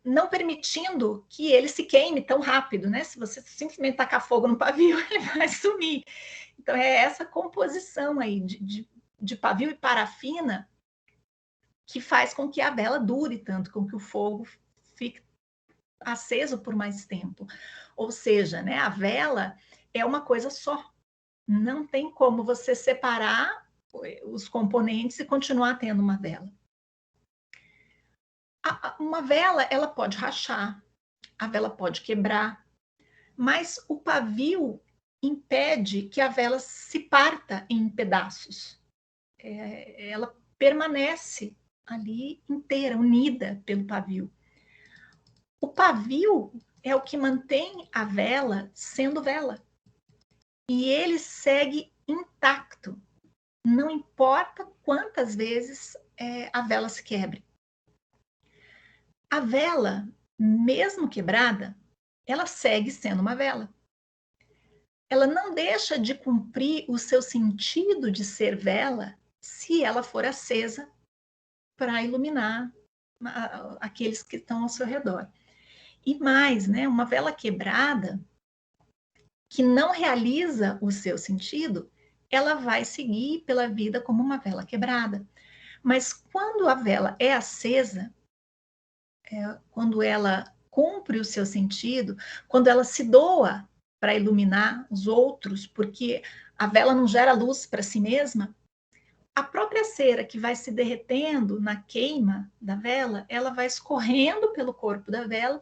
S1: não permitindo que ele se queime tão rápido, né? Se você simplesmente tacar fogo no pavio, ele vai sumir. Então, é essa composição aí de pavio e parafina que faz com que a vela dure tanto, com que o fogo fique aceso por mais tempo. Ou seja, né, a vela é uma coisa só. Não tem como você separar os componentes e continuar tendo uma vela. Uma vela, ela pode rachar, a vela pode quebrar, mas o pavio impede que a vela se parta em pedaços. Ela permanece ali inteira, unida pelo pavio. O pavio é o que mantém a vela sendo vela. E ele segue intacto. Não importa quantas vezes a vela se quebre. A vela, mesmo quebrada, ela segue sendo uma vela. Ela não deixa de cumprir o seu sentido de ser vela se ela for acesa para iluminar aqueles que estão ao seu redor. E mais, né, uma vela quebrada que não realiza o seu sentido, ela vai seguir pela vida como uma vela quebrada. Mas quando a vela é acesa, quando ela cumpre o seu sentido, quando ela se doa para iluminar os outros, porque a vela não gera luz para si mesma, a própria cera que vai se derretendo na queima da vela, ela vai escorrendo pelo corpo da vela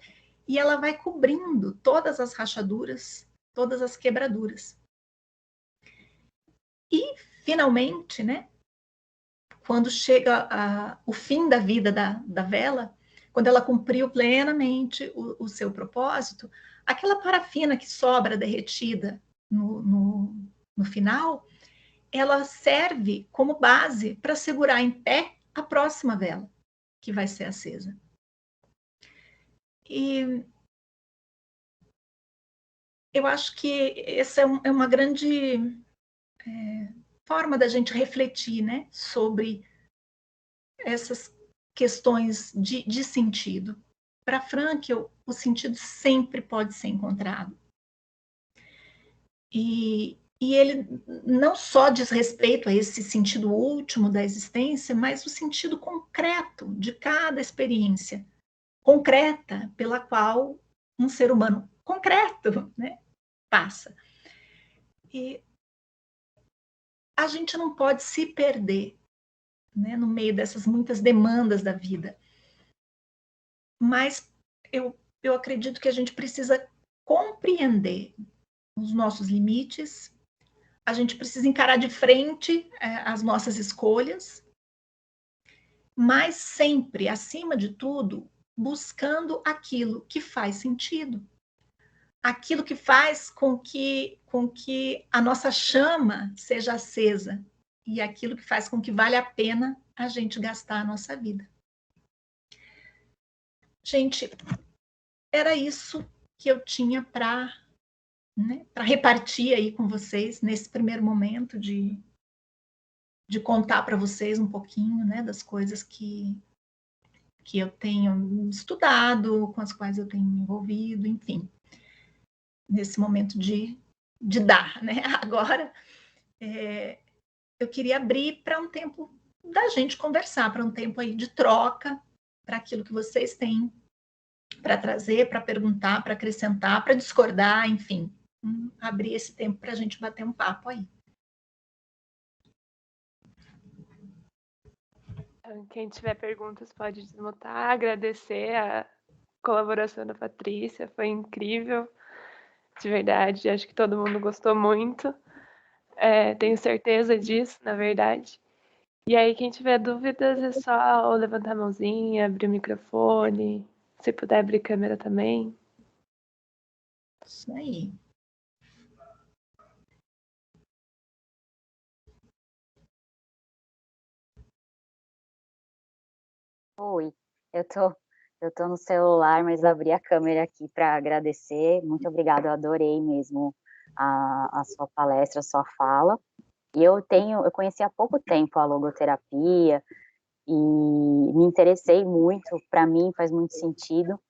S1: e ela vai cobrindo todas as rachaduras, todas as quebraduras. E, finalmente, né, quando chega o fim da vida da vela, quando ela cumpriu plenamente o seu propósito, aquela parafina que sobra derretida no final, ela serve como base para segurar em pé a próxima vela que vai ser acesa. E eu acho que essa é uma grande forma da gente refletir, né, sobre essas questões de sentido. Para Frankl, o sentido sempre pode ser encontrado. E ele não só diz respeito a esse sentido último da existência, mas o sentido concreto de cada experiência concreta pela qual um ser humano concreto, né, passa. E a gente não pode se perder, né, no meio dessas muitas demandas da vida. Mas eu acredito que a gente precisa compreender os nossos limites, a gente precisa encarar de frente as nossas escolhas, mas sempre, acima de tudo, buscando aquilo que faz sentido, aquilo que faz com que a nossa chama seja acesa e aquilo que faz com que vale a pena a gente gastar a nossa vida. Gente, era isso que eu tinha para, né, para repartir aí com vocês nesse primeiro momento de contar para vocês um pouquinho, né, das coisas que eu tenho estudado, com as quais eu tenho me envolvido, enfim, nesse momento de dar, né? Agora, eu queria abrir para um tempo da gente conversar, para um tempo aí de troca, para aquilo que vocês têm para trazer, para perguntar, para acrescentar, para discordar, enfim, abrir esse tempo para a gente bater um papo aí.
S2: Quem tiver perguntas pode desmutar, agradecer a colaboração da Patrícia, foi incrível, de verdade, acho que todo mundo gostou muito, tenho certeza disso, na verdade. E aí, quem tiver dúvidas, é só levantar a mãozinha, abrir o microfone, se puder abrir câmera também.
S1: Isso aí.
S3: Oi, eu tô no celular, mas abri a câmera aqui para agradecer. Muito obrigada, eu adorei mesmo a sua palestra, a sua fala. E eu conheci há pouco tempo a logoterapia e me interessei muito, para mim faz muito sentido,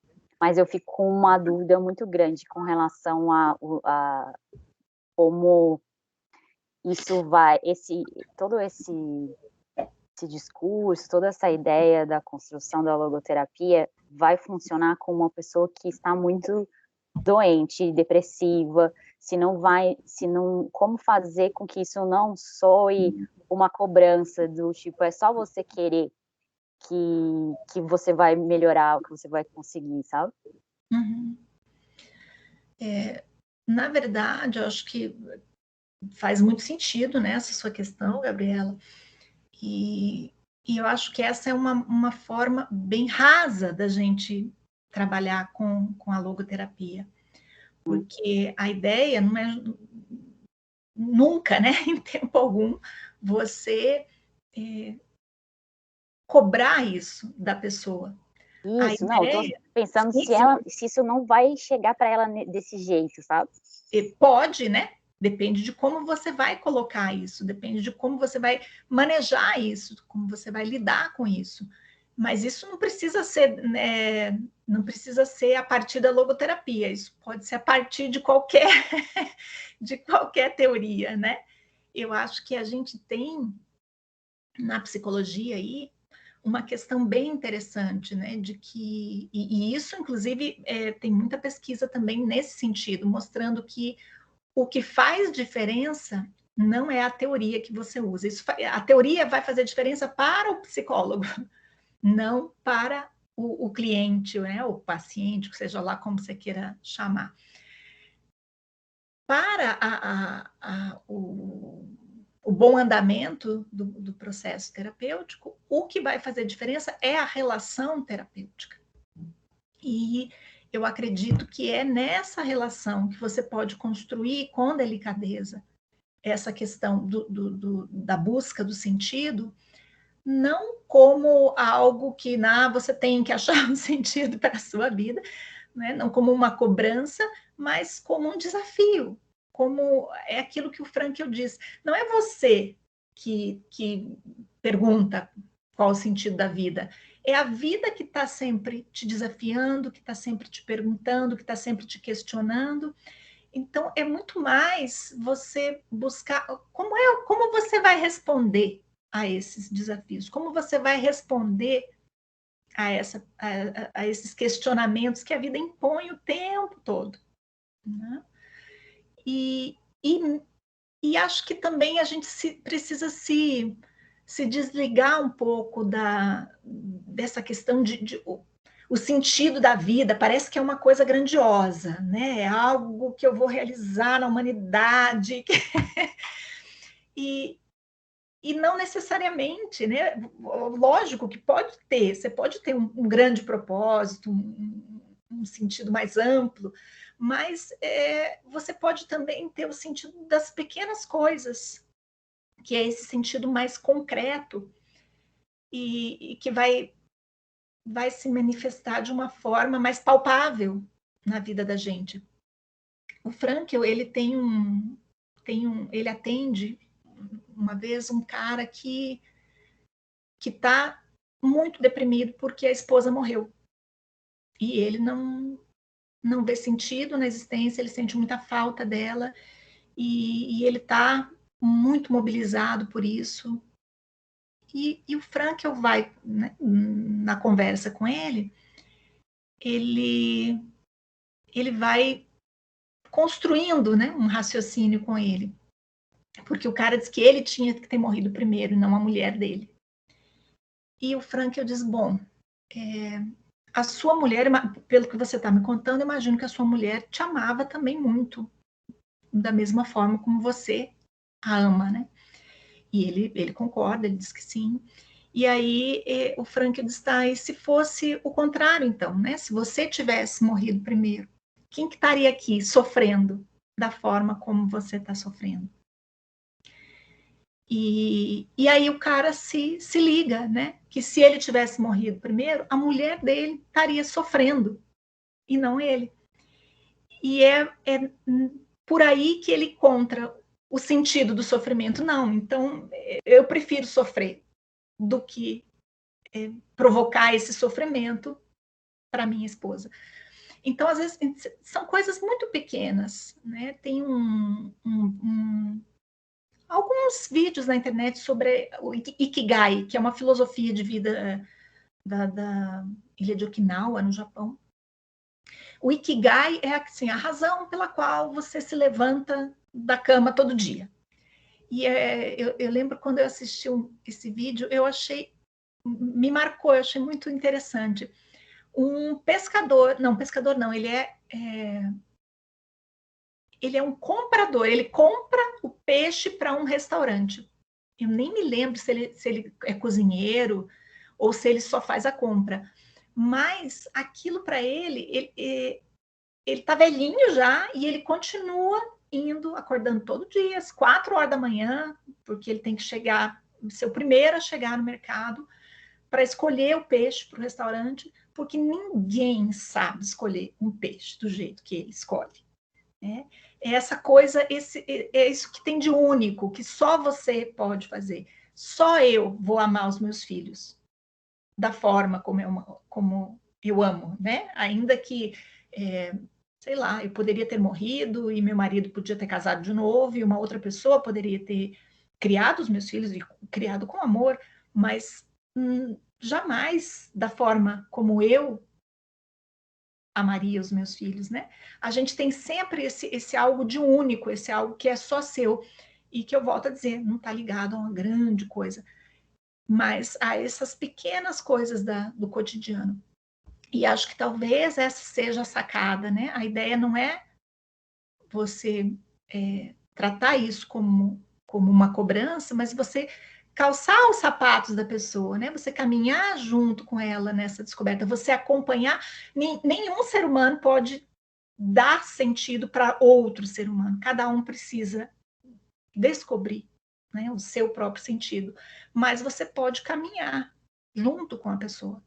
S3: mas eu fico com uma dúvida muito grande com relação a como isso vai, todo esse discurso, toda essa ideia da construção da logoterapia vai funcionar com uma pessoa que está muito doente, depressiva, como fazer com que isso não soe uma cobrança do tipo, é só você querer que você vai melhorar, que você vai conseguir, sabe?
S1: Uhum. Na verdade, eu acho que faz muito sentido, né, essa sua questão, Gabriela, e eu acho que essa é uma forma bem rasa da gente trabalhar com a logoterapia, porque a ideia não é nunca, né, em tempo algum, você cobrar isso da pessoa.
S3: Isso, não, eu tô pensando se isso não vai chegar para ela desse jeito, sabe?
S1: Pode, né? Depende de como você vai colocar isso, depende de como você vai manejar isso, como você vai lidar com isso. Mas isso não precisa ser, né, não precisa ser a partir da logoterapia, isso pode ser a partir de qualquer teoria, né? Eu acho que a gente tem na psicologia aí uma questão bem interessante, né? De que e isso, inclusive, tem muita pesquisa também nesse sentido, mostrando que o que faz diferença não é a teoria que você usa. A teoria vai fazer diferença para o psicólogo, não para o cliente, né? O paciente, seja lá como você queira chamar. Para o bom andamento do processo terapêutico, o que vai fazer diferença é a relação terapêutica. E eu acredito que é nessa relação que você pode construir com delicadeza essa questão da busca do sentido, não como algo que você tem que achar um sentido para a sua vida, né? Não como uma cobrança, mas como um desafio, como é aquilo que o Frankl diz. Não é você que pergunta qual o sentido da vida, é a vida que está sempre te desafiando, que está sempre te perguntando, que está sempre te questionando. Então, é muito mais você buscar como você vai responder a esses desafios, como você vai responder a esses questionamentos que a vida impõe o tempo todo, né? E acho que também a gente precisa se desligar um pouco dessa questão de o sentido da vida. Parece que é uma coisa grandiosa, né? É algo que eu vou realizar na humanidade. E não necessariamente, né? Lógico que você pode ter um grande propósito, um sentido mais amplo, mas você pode também ter o sentido das pequenas coisas, que é esse sentido mais concreto e que vai se manifestar de uma forma mais palpável na vida da gente. O Frankl, ele ele atende uma vez um cara que está muito deprimido porque a esposa morreu. E ele não vê sentido na existência, ele sente muita falta dela, e ele está muito mobilizado por isso. E o Frankl vai, né, na conversa com ele vai construindo, né, um raciocínio com ele. Porque o cara diz que ele tinha que ter morrido primeiro, e não a mulher dele. E o Frankl diz, bom, a sua mulher, pelo que você está me contando, eu imagino que a sua mulher te amava também muito, da mesma forma como você a ama, né? E ele concorda, ele diz que sim. E aí o Frankl diz, tá, e se fosse o contrário, então, né? Se você tivesse morrido primeiro, quem que estaria aqui sofrendo da forma como você está sofrendo? E aí o cara se liga, né? Que se ele tivesse morrido primeiro, a mulher dele estaria sofrendo, e não ele. E é por aí que ele encontra o sentido do sofrimento. Não, então eu prefiro sofrer do que provocar esse sofrimento para minha esposa. Então, às vezes, são coisas muito pequenas, né? Tem alguns vídeos na internet sobre o Ikigai, que é uma filosofia de vida da ilha de Okinawa, no Japão. O Ikigai é assim, a razão pela qual você se levanta da cama todo dia. E eu lembro quando eu assisti esse vídeo, me marcou, eu achei muito interessante. Um pescador não, ele é um comprador, ele compra o peixe para um restaurante. Eu nem me lembro se ele é cozinheiro ou se ele só faz a compra. Mas aquilo para ele está velhinho já e ele continua indo, acordando todo dia, às 4 horas da manhã, porque ele tem que ser o primeiro a chegar no mercado para escolher o peixe para o restaurante, porque ninguém sabe escolher um peixe do jeito que ele escolhe. Né? É essa coisa, é isso que tem de único, que só você pode fazer. Só eu vou amar os meus filhos da forma como eu amo, né? Ainda que, sei lá, eu poderia ter morrido e meu marido podia ter casado de novo e uma outra pessoa poderia ter criado os meus filhos e criado com amor, mas jamais da forma como eu amaria os meus filhos, né? A gente tem sempre esse algo de único, esse algo que é só seu e que eu volto a dizer, não está ligado a uma grande coisa, mas a essas pequenas coisas do cotidiano. E acho que talvez essa seja a sacada, né? A ideia não é você tratar isso como uma cobrança, mas você calçar os sapatos da pessoa, né? Você caminhar junto com ela nessa descoberta, você acompanhar. Nenhum ser humano pode dar sentido para outro ser humano. Cada um precisa descobrir, né, o seu próprio sentido, mas você pode caminhar junto com a pessoa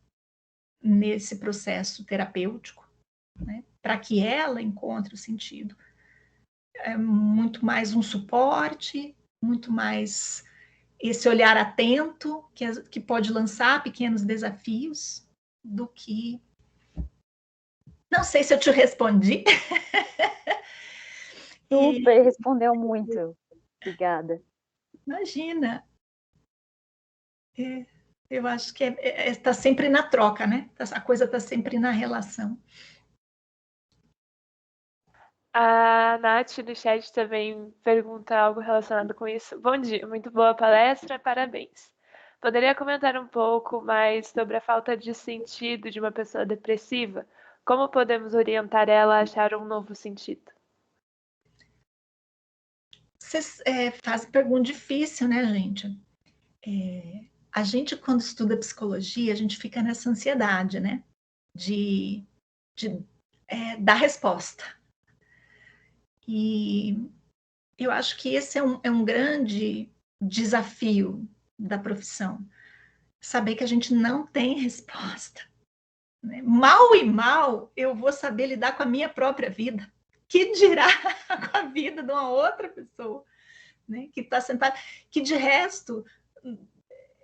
S1: nesse processo terapêutico, né, para que ela encontre o sentido. É muito mais um suporte, muito mais esse olhar atento que pode lançar pequenos desafios do que... Não sei se eu te respondi.
S3: Super, respondeu muito. Obrigada.
S1: Imagina. Eu acho que está sempre na troca, né? A coisa está sempre na relação.
S2: A Nath no chat também pergunta algo relacionado com isso. Bom dia, muito boa palestra, parabéns. Poderia comentar um pouco mais sobre a falta de sentido de uma pessoa depressiva? Como podemos orientar ela a achar um novo sentido?
S1: Vocês fazem pergunta difícil, né, gente? A gente, quando estuda psicologia, a gente fica nessa ansiedade, né? De dar resposta. E eu acho que esse é um grande desafio da profissão. Saber que a gente não tem resposta. Né? Mal e mal, eu vou saber lidar com a minha própria vida. Que dirá com a vida de uma outra pessoa, né? Que está sentada, que de resto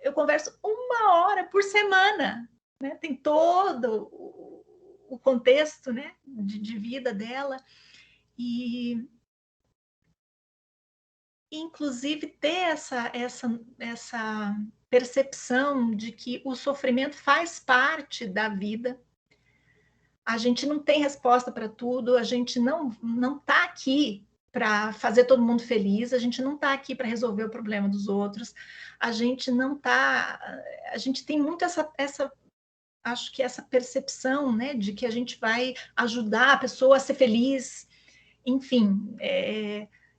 S1: eu converso 1 hora por semana, né? Tem todo o contexto, né, de vida dela, e inclusive ter essa percepção de que o sofrimento faz parte da vida. A gente não tem resposta para tudo, a gente não está aqui para fazer todo mundo feliz, a gente não está aqui para resolver o problema dos outros, a gente não está... A gente tem muito acho que essa percepção, né, de que a gente vai ajudar a pessoa a ser feliz. Enfim,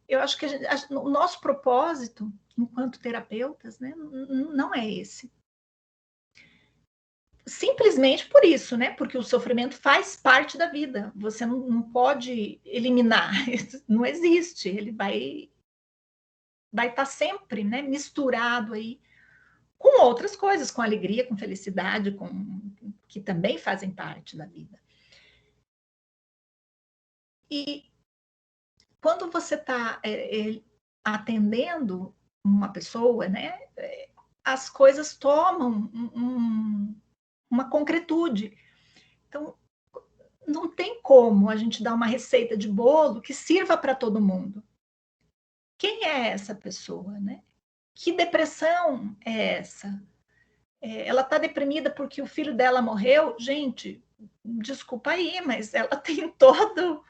S1: eu acho que o nosso propósito, enquanto terapeutas, né, não é esse. Simplesmente por isso, né? Porque o sofrimento faz parte da vida. Você não pode eliminar. Não existe. Ele vai estar sempre, né, misturado aí com outras coisas, com alegria, com felicidade, que também fazem parte da vida. E quando você está atendendo uma pessoa, né, as coisas tomam uma concretude. Então, não tem como a gente dar uma receita de bolo que sirva para todo mundo. Quem é essa pessoa, né? Que depressão é essa? Ela está deprimida porque o filho dela morreu? Gente, desculpa aí, mas ela tem toda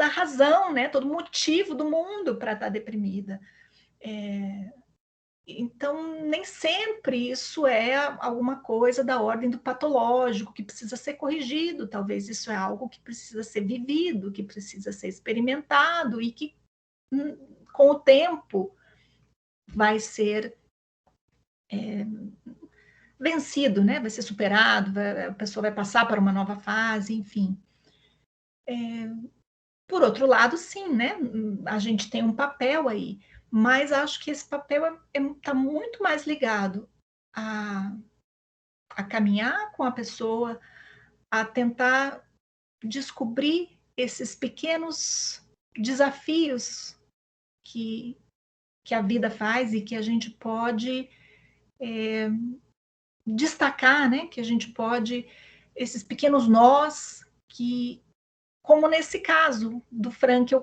S1: a razão, né? Todo motivo do mundo para estar deprimida. Então, nem sempre isso é alguma coisa da ordem do patológico, que precisa ser corrigido. Talvez isso é algo que precisa ser vivido, que precisa ser experimentado e que, com o tempo, vai ser vencido, né? Vai ser superado, a pessoa vai passar para uma nova fase, enfim. Por outro lado, sim, né? A gente tem um papel aí, mas acho que esse papel está muito mais ligado a caminhar com a pessoa, a tentar descobrir esses pequenos desafios que a vida faz e que a gente pode destacar, né? Que a gente pode, esses pequenos nós que, como nesse caso do Frankl,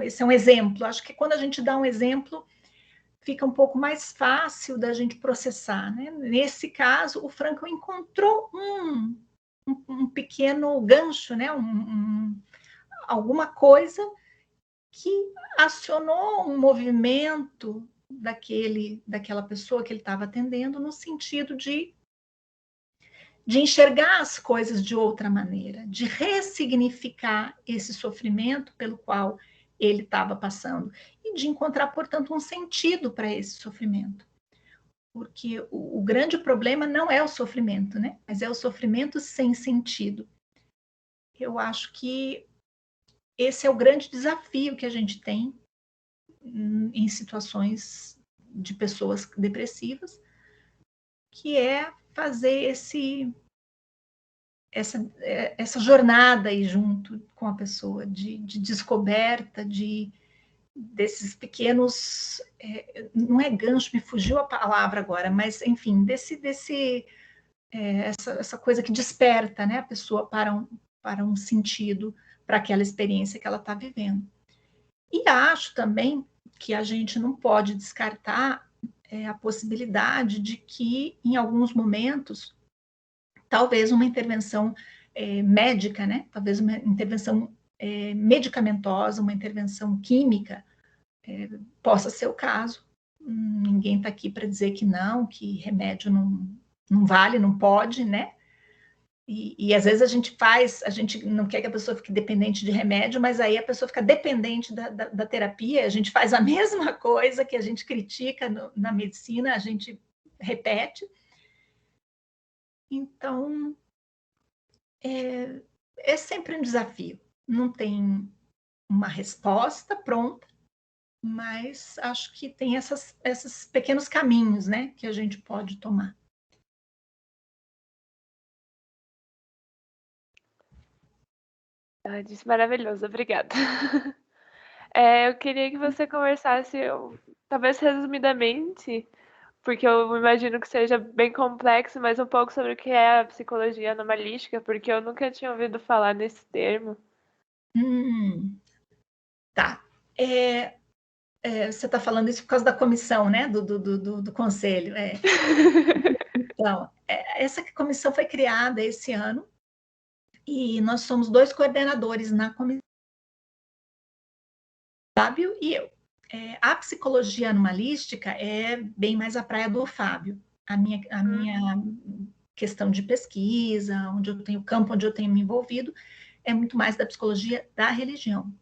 S1: esse é um exemplo. Acho que quando a gente dá um exemplo, fica um pouco mais fácil da gente processar, né? Nesse caso, o Frankl encontrou um pequeno gancho, né? Alguma coisa que acionou um movimento daquela pessoa que ele estava atendendo no sentido de enxergar as coisas de outra maneira, de ressignificar esse sofrimento pelo qual ele estava passando e de encontrar, portanto, um sentido para esse sofrimento. Porque o grande problema não é o sofrimento, né? Mas é o sofrimento sem sentido. Eu acho que esse é o grande desafio que a gente tem em situações de pessoas depressivas, que é fazer essa jornada aí junto com a pessoa, de descoberta, desses pequenos, não é gancho, me fugiu a palavra agora, mas enfim, essa coisa que desperta, né, a pessoa para um sentido, para aquela experiência que ela está vivendo. E acho também que a gente não pode descartar a possibilidade de que, em alguns momentos, talvez uma intervenção médica, né? Talvez uma intervenção medicamentosa, uma intervenção química, possa ser o caso. Ninguém está aqui para dizer que remédio não vale, não pode, né? E às vezes a gente não quer que a pessoa fique dependente de remédio, mas aí a pessoa fica dependente da terapia, a gente faz a mesma coisa que a gente critica na medicina, a gente repete. Então, é sempre um desafio. Não tem uma resposta pronta, mas acho que tem esses pequenos caminhos, né, que a gente pode tomar.
S2: Ela disse maravilhoso, obrigada. Eu queria que você conversasse, talvez resumidamente, porque eu imagino que seja bem complexo, mas um pouco sobre o que é a psicologia anomalística, porque eu nunca tinha ouvido falar nesse termo.
S1: Tá. Você está falando isso por causa da comissão, né? Do conselho. Então, essa comissão foi criada esse ano e nós somos 2 coordenadores na comissão, Fábio e eu. A psicologia animalística é bem mais a praia do Fábio. A minha questão de pesquisa, onde eu tenho campo, onde eu tenho me envolvido, é muito mais da psicologia da religião.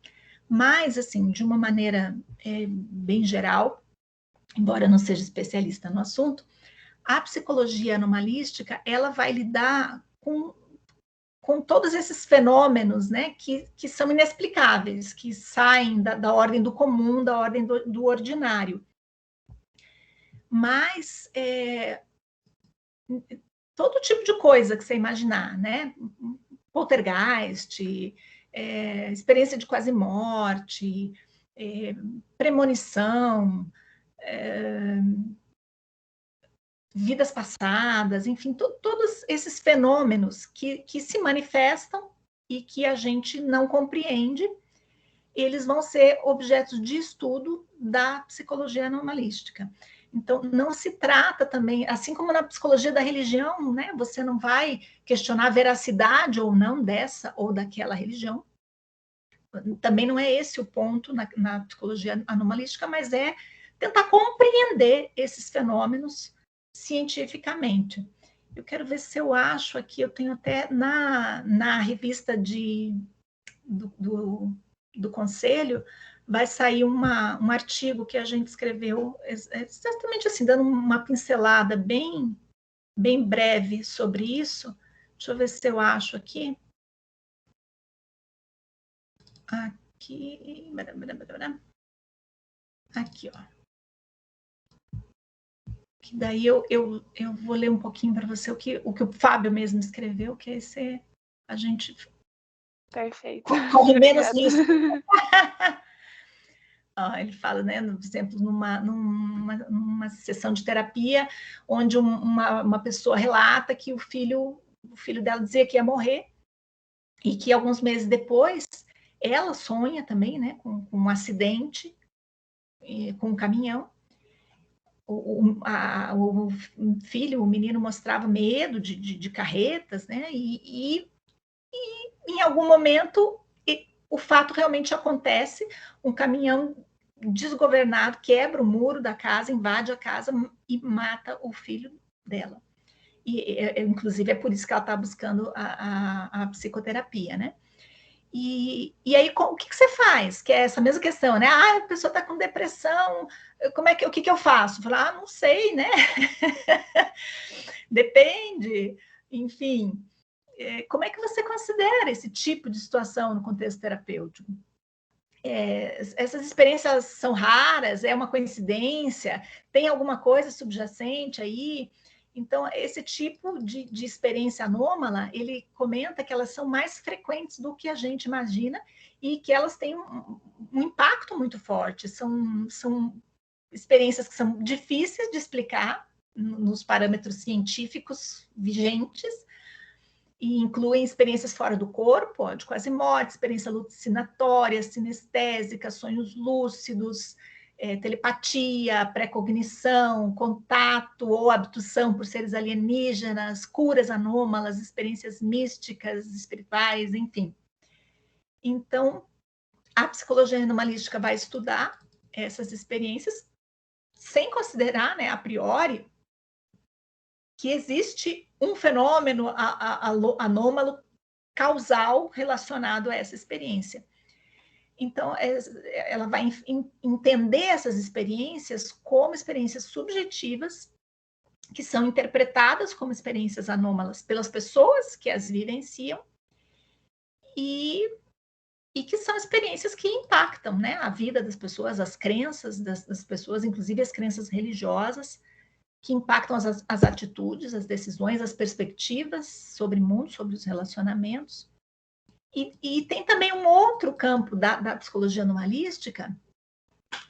S1: Mas, assim, de uma maneira bem geral, embora eu não seja especialista no assunto, a psicologia anomalística, ela vai lidar com todos esses fenômenos, né, que são inexplicáveis, que saem da ordem do comum, da ordem do ordinário. Mas todo tipo de coisa que você imaginar, né? Poltergeist, experiência de quase morte, premonição, vidas passadas, enfim, todos esses fenômenos que se manifestam e que a gente não compreende, eles vão ser objetos de estudo da psicologia anomalística. Então, não se trata também, assim como na psicologia da religião, né? Você não vai questionar a veracidade ou não dessa ou daquela religião. Também não é esse o ponto na psicologia anomalística, mas é tentar compreender esses fenômenos cientificamente. Eu quero ver se eu acho aqui, eu tenho até na revista do Conselho, vai sair um artigo que a gente escreveu, exatamente assim, dando uma pincelada bem breve sobre isso. Deixa eu ver se eu acho aqui. Aqui, ó. Que daí eu vou ler um pouquinho para você o que o Fábio mesmo escreveu, que esse a gente
S2: Perfeito.
S1: corre menos risco. Ele fala, né, por exemplo, numa sessão de terapia, onde uma pessoa relata que o filho dela dizia que ia morrer, e que alguns meses depois, ela sonha também, né, com um acidente, com um caminhão. O filho, o menino, mostrava medo de carretas, né, e em algum momento o fato realmente acontece, um caminhão desgovernado quebra o muro da casa, invade a casa e mata o filho dela. E, inclusive, é por isso que ela está buscando a psicoterapia, né? E aí, o que você faz? Que é essa mesma questão, né? A pessoa está com depressão, o que eu faço? Falar, não sei, né? Depende, enfim. Como é que você considera esse tipo de situação no contexto terapêutico? essas experiências são raras, é uma coincidência, tem alguma coisa subjacente aí. Então, esse tipo de experiência anômala, ele comenta que elas são mais frequentes do que a gente imagina e que elas têm um impacto muito forte. São experiências que são difíceis de explicar nos parâmetros científicos vigentes, e incluem experiências fora do corpo, de quase morte, experiência alucinatória, sinestésica, sonhos lúcidos, telepatia, pré-cognição, contato ou abdução por seres alienígenas, curas anômalas, experiências místicas, espirituais, enfim. Então, a psicologia anomalística vai estudar essas experiências sem considerar, né, a priori, que existe um fenômeno anômalo causal relacionado a essa experiência. Então, ela vai entender essas experiências como experiências subjetivas, que são interpretadas como experiências anômalas pelas pessoas que as vivenciam, e que são experiências que impactam, né, a vida das pessoas, as crenças das pessoas, inclusive as crenças religiosas, que impactam as atitudes, as decisões, as perspectivas sobre o mundo, sobre os relacionamentos. E tem também um outro campo da psicologia anomalística,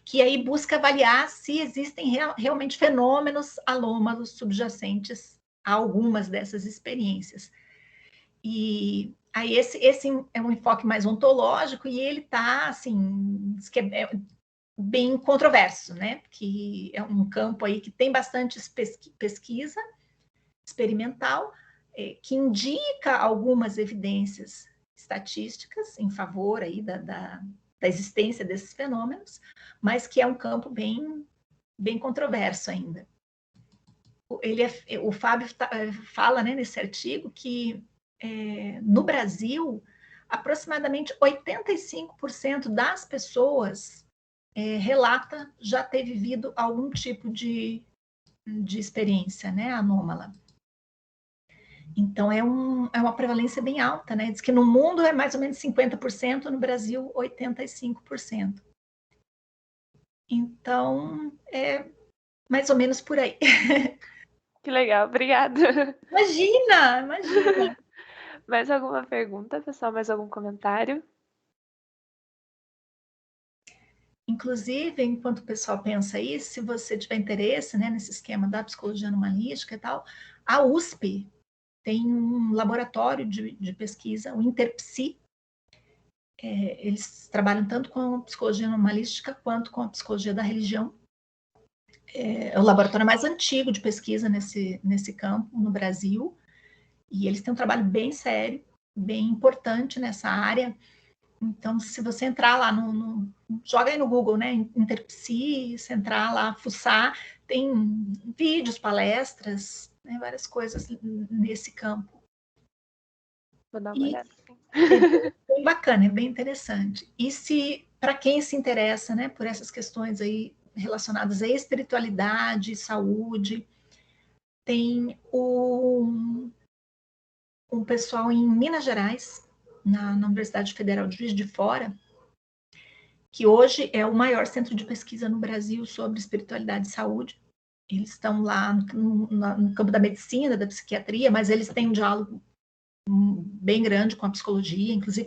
S1: que aí busca avaliar se existem realmente fenômenos anômalos subjacentes a algumas dessas experiências. E aí esse é um enfoque mais ontológico, e ele está, assim, bem controverso, né? Que é um campo aí que tem bastante pesquisa experimental, que indica algumas evidências estatísticas em favor aí da existência desses fenômenos, mas que é um campo bem controverso ainda. O Fábio fala, né, nesse artigo que no Brasil, aproximadamente 85% das pessoas relata já ter vivido algum tipo de experiência, né, anômala. Então, é uma prevalência bem alta, né? Diz que no mundo é mais ou menos 50%, no Brasil, 85%. Então, é mais ou menos por aí.
S2: Que legal, obrigada.
S1: Imagina, imagina.
S2: Mais alguma pergunta, pessoal? Mais algum comentário?
S1: Inclusive, enquanto o pessoal pensa aí, se você tiver interesse, né, nesse esquema da psicologia anomalística e tal, a USP tem um laboratório de pesquisa, o Interpsi. Eles trabalham tanto com a psicologia anomalística quanto com a psicologia da religião. É o laboratório mais antigo de pesquisa nesse campo no Brasil, e eles têm um trabalho bem sério, bem importante nessa área. Então, se você entrar lá joga aí no Google, né, Interpsi, se entrar lá, fuçar, tem vídeos, palestras, né, várias coisas nesse campo.
S2: Vou dar uma olhada.
S1: É bem bacana, é bem interessante. E para quem se interessa, né, por essas questões aí relacionadas à espiritualidade, saúde, tem um pessoal em Minas Gerais, na Universidade Federal de Juiz de Fora, que hoje é o maior centro de pesquisa no Brasil sobre espiritualidade e saúde. Eles estão lá no campo da medicina, da psiquiatria, mas eles têm um diálogo bem grande com a psicologia, inclusive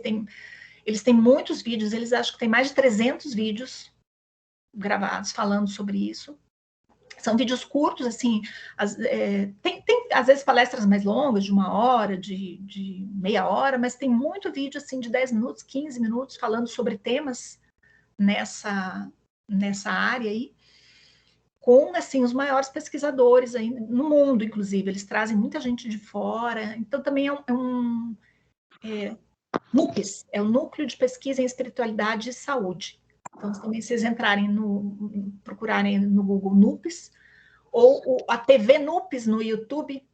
S1: eles têm muitos vídeos, eles acham que tem mais de 300 vídeos gravados falando sobre isso. São vídeos curtos, assim, tem às vezes palestras mais longas, de 1 hora, de meia hora, mas tem muito vídeo, assim, de 10 minutos, 15 minutos, falando sobre temas nessa área aí, com, assim, os maiores pesquisadores aí no mundo, inclusive. Eles trazem muita gente de fora. Então, também NUPES, é o Núcleo de Pesquisa em Espiritualidade e Saúde. Então, também se vocês procurarem no Google NUPES, ou a TV NUPES no YouTube,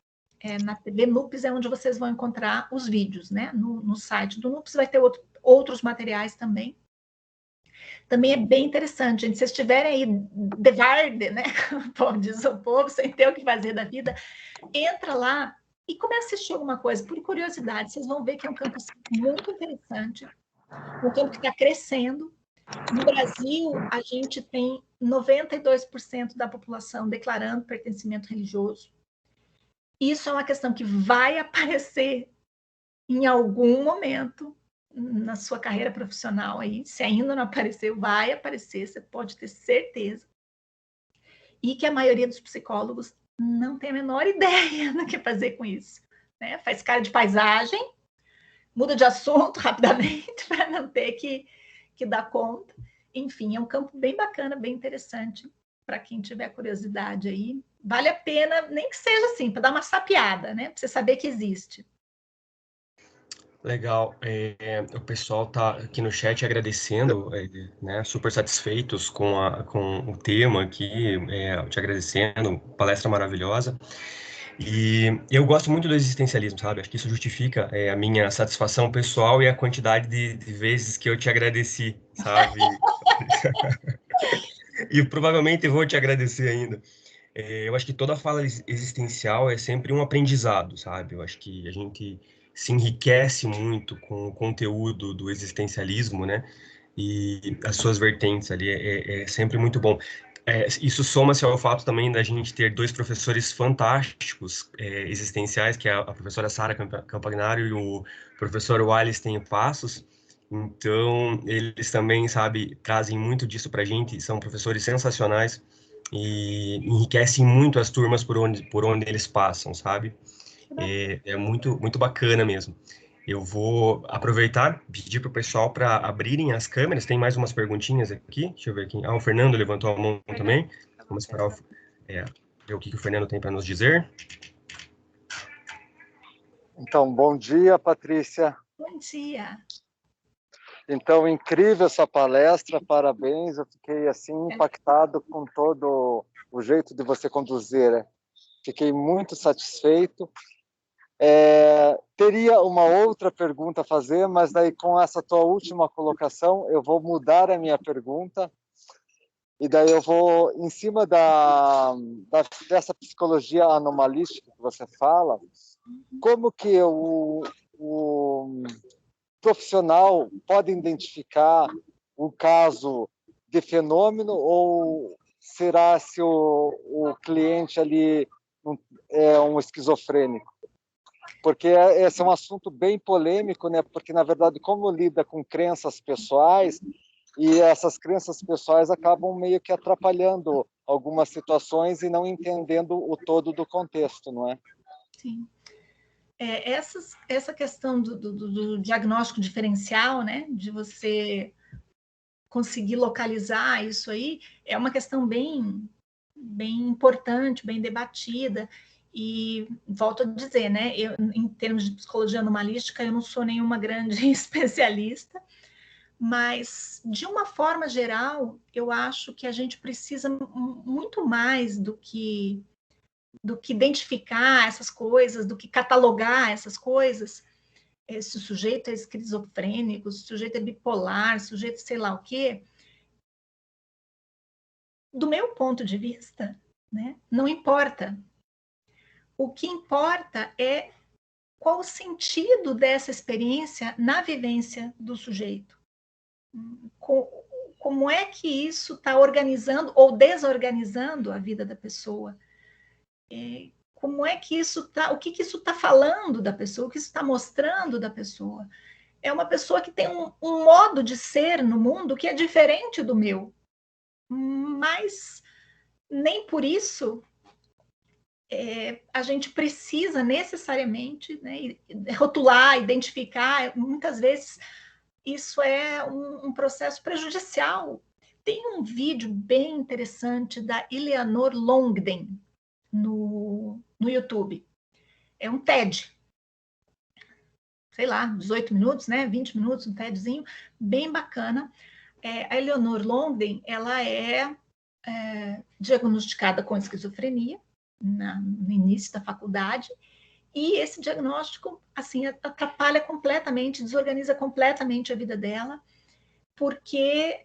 S1: na TV NUPES é onde vocês vão encontrar os vídeos, né? No site do NUPES vai ter outros materiais também. Também é bem interessante, gente. Se vocês estiverem aí de varde, né? Como diz o povo, sem ter o que fazer da vida, entra lá e começa a assistir alguma coisa, por curiosidade. Vocês vão ver que é um campo muito interessante, um campo que está crescendo, No Brasil, a gente tem 92% da população declarando pertencimento religioso. Isso é uma questão que vai aparecer em algum momento na sua carreira profissional aí. Se ainda não apareceu, vai aparecer, você pode ter certeza. E que a maioria dos psicólogos não tem a menor ideia do que fazer com isso. Né? Faz cara de paisagem, muda de assunto rapidamente para não ter que dar conta. Enfim, é um campo bem bacana, bem interessante para quem tiver curiosidade aí. Vale a pena, nem que seja assim, para dar uma sapiada, né? Para você saber que existe.
S4: Legal. O pessoal está aqui no chat agradecendo, né, super satisfeitos com o tema aqui, te agradecendo, palestra maravilhosa. E eu gosto muito do existencialismo, sabe? Acho que isso justifica a minha satisfação pessoal e a quantidade de vezes que eu te agradeci, sabe? E provavelmente vou te agradecer ainda. Eu acho que toda fala existencial é sempre um aprendizado, sabe? Eu acho que a gente se enriquece muito com o conteúdo do existencialismo, né? E as suas vertentes ali é sempre muito bom. Isso soma-se ao fato também da gente ter dois professores fantásticos existenciais, que é a professora Sara Campagnaro e o professor Wallenstein Passos. Então, eles também, sabe, trazem muito disso para a gente, são professores sensacionais e enriquecem muito as turmas por onde eles passam, sabe? É muito, muito bacana mesmo. Eu vou aproveitar, pedir para o pessoal para abrirem as câmeras. Tem mais umas perguntinhas aqui. Deixa eu ver aqui. O Fernando levantou a mão também. Vamos esperar ver o que o Fernando tem para nos dizer.
S5: Então, bom dia, Patrícia.
S1: Bom dia.
S5: Então, incrível essa palestra, parabéns. Eu fiquei assim impactado com todo o jeito de você conduzir. Né? Fiquei muito satisfeito. Teria uma outra pergunta a fazer, mas daí com essa tua última colocação eu vou mudar a minha pergunta e daí eu vou em cima dessa psicologia anomalística que você fala, como que o profissional pode identificar um caso de fenômeno ou será se o cliente ali é um esquizofrênico? Porque esse é um assunto bem polêmico, né? Porque, na verdade, como lida com crenças pessoais, e essas crenças pessoais acabam meio que atrapalhando algumas situações e não entendendo o todo do contexto, não é?
S1: Sim. Essa questão do diagnóstico diferencial, né? De você conseguir localizar isso aí, é uma questão bem importante, bem debatida. E volto a dizer, né? Em termos de psicologia anomalística, eu não sou nenhuma grande especialista, mas de uma forma geral, eu acho que a gente precisa muito mais do que identificar essas coisas, do que catalogar essas coisas. Se o sujeito é esquizofrênico, se o sujeito é bipolar, se o sujeito sei lá o quê. Do meu ponto de vista, né, não importa. O que importa é qual o sentido dessa experiência na vivência do sujeito. Como é que isso está organizando ou desorganizando a vida da pessoa? Como é que isso está? O que isso está falando da pessoa? O que isso está mostrando da pessoa? É uma pessoa que tem um modo de ser no mundo que é diferente do meu, mas nem por isso a gente precisa necessariamente, né, rotular, identificar. Muitas vezes isso é um processo prejudicial. Tem um vídeo bem interessante da Eleanor Longden no YouTube. É um TED. Sei lá, 18 minutos, né? 20 minutos, um TEDzinho, bem bacana. A Eleanor Longden, ela é diagnosticada com esquizofrenia no início da faculdade, e esse diagnóstico, assim, atrapalha completamente, desorganiza completamente a vida dela, porque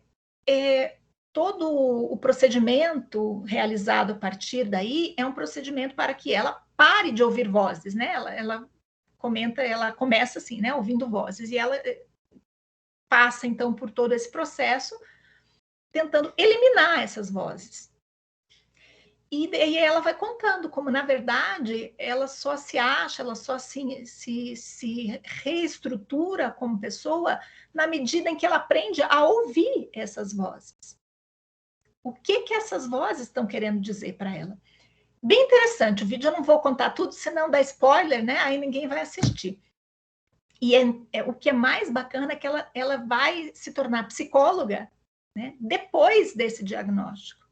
S1: todo o procedimento realizado a partir daí é um procedimento para que ela pare de ouvir vozes, né? Ela começa assim, né, ouvindo vozes, e ela passa, então, por todo esse processo tentando eliminar essas vozes. E daí ela vai contando como, na verdade, ela só se acha, ela só se reestrutura como pessoa na medida em que ela aprende a ouvir essas vozes. O que essas vozes estão querendo dizer para ela? Bem interessante, o vídeo eu não vou contar tudo, senão dá spoiler, né? Aí ninguém vai assistir. E o que é mais bacana é que ela vai se tornar psicóloga, né, depois desse diagnóstico.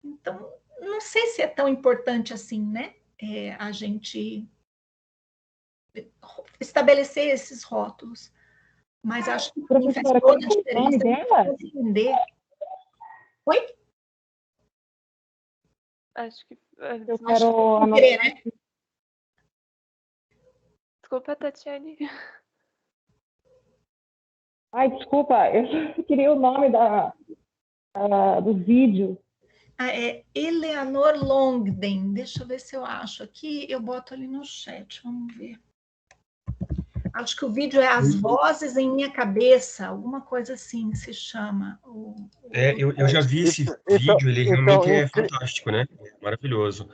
S1: Então, não sei se é tão importante assim, né? A gente estabelecer esses rótulos. Mas acho que faz toda a diferença entender. Oi?
S2: Acho que...
S6: Eu quero
S1: querer, né?
S2: Desculpa, Tatiane.
S6: Ai, desculpa, eu queria o nome do vídeo.
S1: É Eleanor Longden. Deixa eu ver se eu acho aqui. Eu boto ali no chat, vamos ver. Acho que o vídeo é As Vozes em Minha Cabeça, alguma coisa assim se chama.
S4: Eu já vi esse vídeo, ele realmente é fantástico, né? Maravilhoso.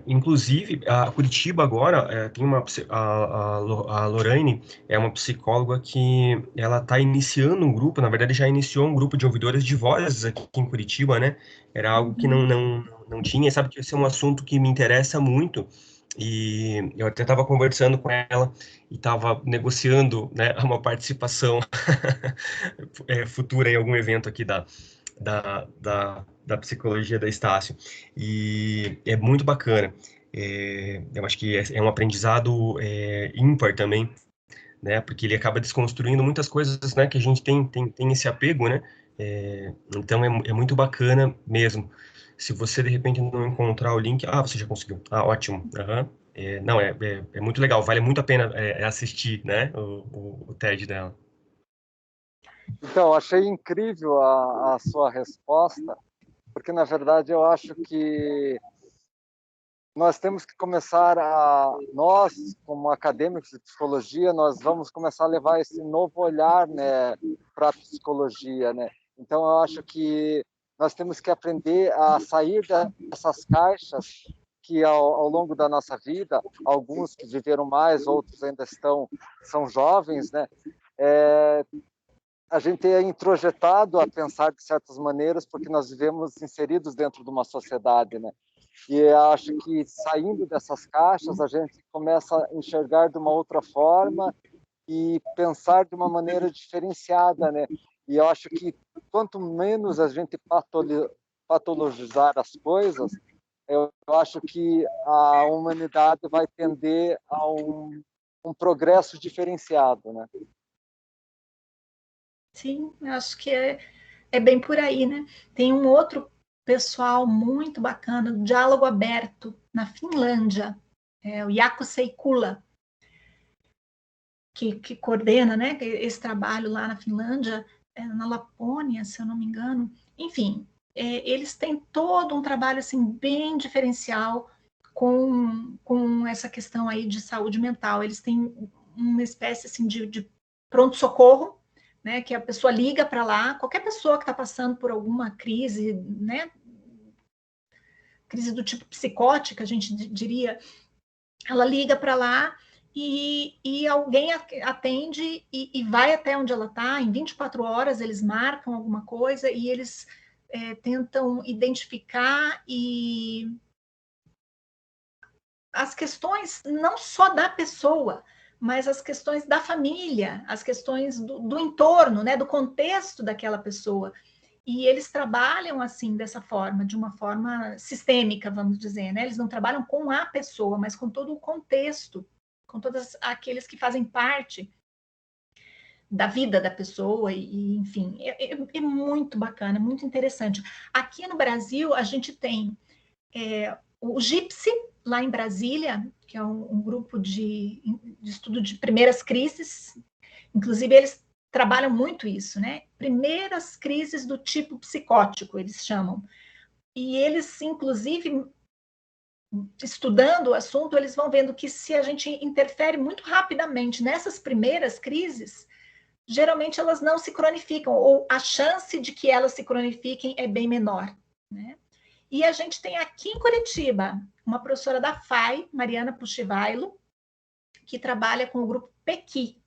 S4: Inclusive, a Curitiba agora tem a Lorraine é uma psicóloga que ela está iniciando um grupo, na verdade já iniciou um grupo de ouvidoras de vozes aqui em Curitiba, né? Era algo que não tinha, sabe que esse é um assunto que me interessa muito. E eu até estava conversando com ela e estava negociando, né, uma participação futura em algum evento aqui da psicologia da Estácio. E é muito bacana. Eu acho que é um aprendizado ímpar também, né, porque ele acaba desconstruindo muitas coisas, né, que a gente tem esse apego, né. Então é muito bacana mesmo. Se você, de repente, não encontrar o link... você já conseguiu. Ótimo. Uhum. Não, é muito legal. Vale muito a pena assistir, né, o TED dela.
S5: Então, achei incrível a sua resposta, porque, na verdade, eu acho que nós temos que começar nós, como acadêmicos de psicologia, nós vamos começar a levar esse novo olhar, né, para a psicologia, né? Então, eu acho que nós temos que aprender a sair dessas caixas que ao longo da nossa vida, alguns que viveram mais, outros ainda são jovens, né? A gente é introjetado a pensar de certas maneiras porque nós vivemos inseridos dentro de uma sociedade, né? E eu acho que saindo dessas caixas a gente começa a enxergar de uma outra forma e pensar de uma maneira diferenciada, né? E eu acho que quanto menos a gente patologizar as coisas, eu acho que a humanidade vai tender a um progresso diferenciado, né?
S1: Sim, acho que é bem por aí, né? Tem um outro pessoal muito bacana, do Diálogo Aberto, na Finlândia, o Jaakko Seikkula, que coordena, né, esse trabalho lá na Finlândia, na Lapônia, se eu não me engano. Enfim, eles têm todo um trabalho assim, bem diferencial com essa questão aí de saúde mental. Eles têm uma espécie assim, de pronto-socorro, né, que a pessoa liga para lá, qualquer pessoa que está passando por alguma crise, né, crise do tipo psicótica, a gente diria, ela liga para lá e alguém atende e vai até onde ela está, em 24 horas eles marcam alguma coisa e eles tentam identificar as questões não só da pessoa, mas as questões da família, as questões do entorno, né, do contexto daquela pessoa. E eles trabalham assim, dessa forma, de uma forma sistêmica, vamos dizer, né? Eles não trabalham com a pessoa, mas com todo o contexto, com todos aqueles que fazem parte da vida da pessoa, enfim, é muito bacana, muito interessante. Aqui no Brasil, a gente tem o GIPSI, lá em Brasília, que é um grupo de estudo de primeiras crises, inclusive eles trabalham muito isso, né? Primeiras crises do tipo psicótico, eles chamam. E eles, inclusive, estudando o assunto, eles vão vendo que se a gente interfere muito rapidamente nessas primeiras crises, geralmente elas não se cronificam, ou a chance de que elas se cronifiquem é bem menor, né? E a gente tem aqui em Curitiba uma professora da FAI, Mariana Puchivailo, que trabalha com o grupo PEQI,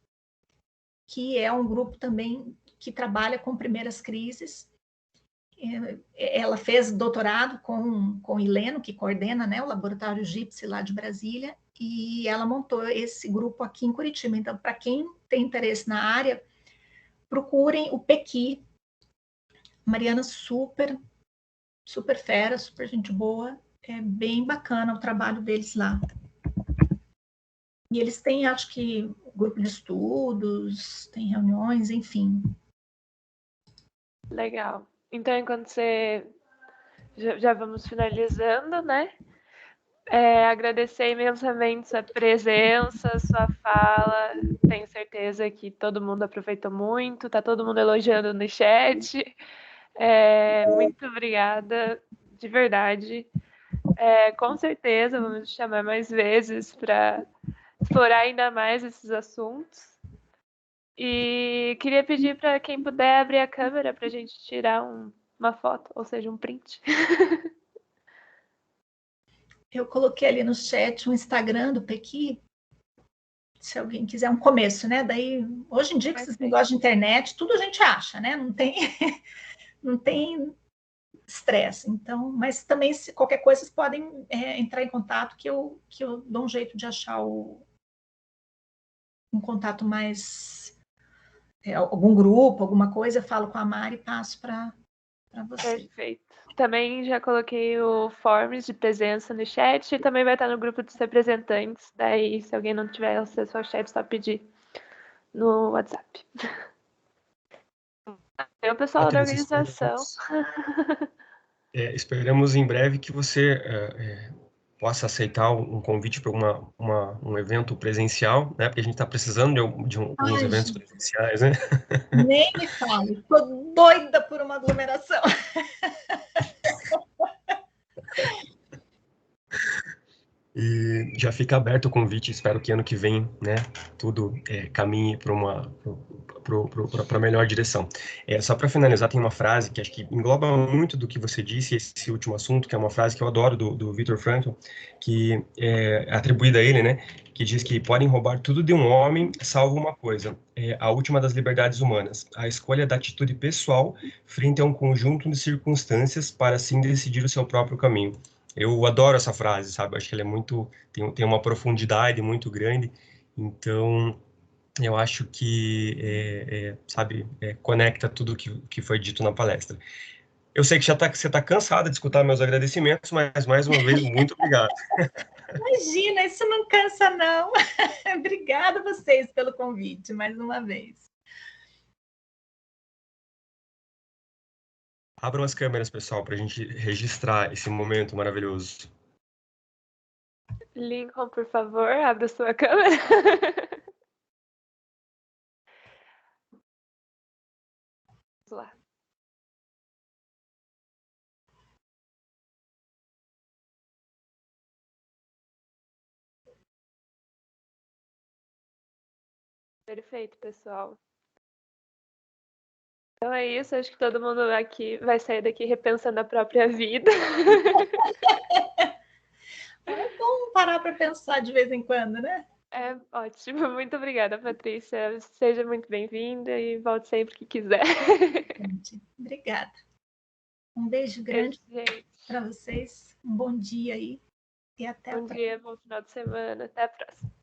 S1: que é um grupo também que trabalha com primeiras crises. Ela fez doutorado com Hileno, que coordena, né, o laboratório Gypsy lá de Brasília, e ela montou esse grupo aqui em Curitiba. Então, para quem tem interesse na área, procurem o PEQI. Mariana super fera, super gente boa. É bem bacana o trabalho deles lá. E eles têm, acho que, grupo de estudos, tem reuniões, enfim.
S2: Legal. Então, enquanto você... Já vamos finalizando, né? Agradecer imensamente sua presença, sua fala. Tenho certeza que todo mundo aproveitou muito. Tá todo mundo elogiando no chat. Muito obrigada, de verdade. Com certeza vamos te chamar mais vezes para explorar ainda mais esses assuntos. E queria pedir para quem puder abrir a câmera para a gente tirar uma foto, ou seja, um print.
S1: Eu coloquei ali no chat o Instagram do Pequi, se alguém quiser um começo, né? Daí, hoje em dia, com esses negócios de internet, tudo a gente acha, né? Não tem estresse. Então, mas também, se qualquer coisa, vocês podem entrar em contato, que eu dou um jeito de achar um contato mais... algum grupo, alguma coisa, eu falo com a Mari e passo para você.
S2: Perfeito. Também já coloquei o forms de presença no chat e também vai estar no grupo dos representantes. Daí, se alguém não tiver acesso ao chat, só pedir no WhatsApp. É o pessoal da organização.
S4: Esperamos em breve que você possa aceitar um convite para um evento presencial, né? Porque a gente está precisando de alguns eventos presenciais, né?
S1: Nem me fale, estou doida por uma aglomeração.
S4: E já fica aberto o convite, espero que ano que vem, né, tudo caminhe para a melhor direção. Só para finalizar, tem uma frase que acho que engloba muito do que você disse, esse último assunto, que é uma frase que eu adoro do Viktor Frankl, que é atribuída a ele, né, que diz que podem roubar tudo de um homem, salvo uma coisa, a última das liberdades humanas, a escolha da atitude pessoal frente a um conjunto de circunstâncias para assim decidir o seu próprio caminho. Eu adoro essa frase, sabe? Acho que ela é muito... tem uma profundidade muito grande. Então, eu acho que, sabe, conecta tudo que foi dito na palestra. Eu sei que você está cansada de escutar meus agradecimentos, mas, mais uma vez, muito obrigado.
S1: Imagina, isso não cansa, não. Obrigada a vocês pelo convite, mais uma vez.
S4: Abram as câmeras, pessoal, para a gente registrar esse momento maravilhoso.
S2: Lincoln, por favor, abra sua câmera. Vamos lá. Perfeito, pessoal. Então é isso, acho que todo mundo aqui vai sair daqui repensando a própria vida.
S1: É bom parar para pensar de vez em quando, né?
S2: É ótimo. Muito obrigada, Patrícia. Seja muito bem-vinda e volte sempre que quiser.
S1: Obrigada. Um beijo grande para vocês. Um bom dia aí e até a próxima.
S2: Bom dia, bom final de semana. Até a próxima.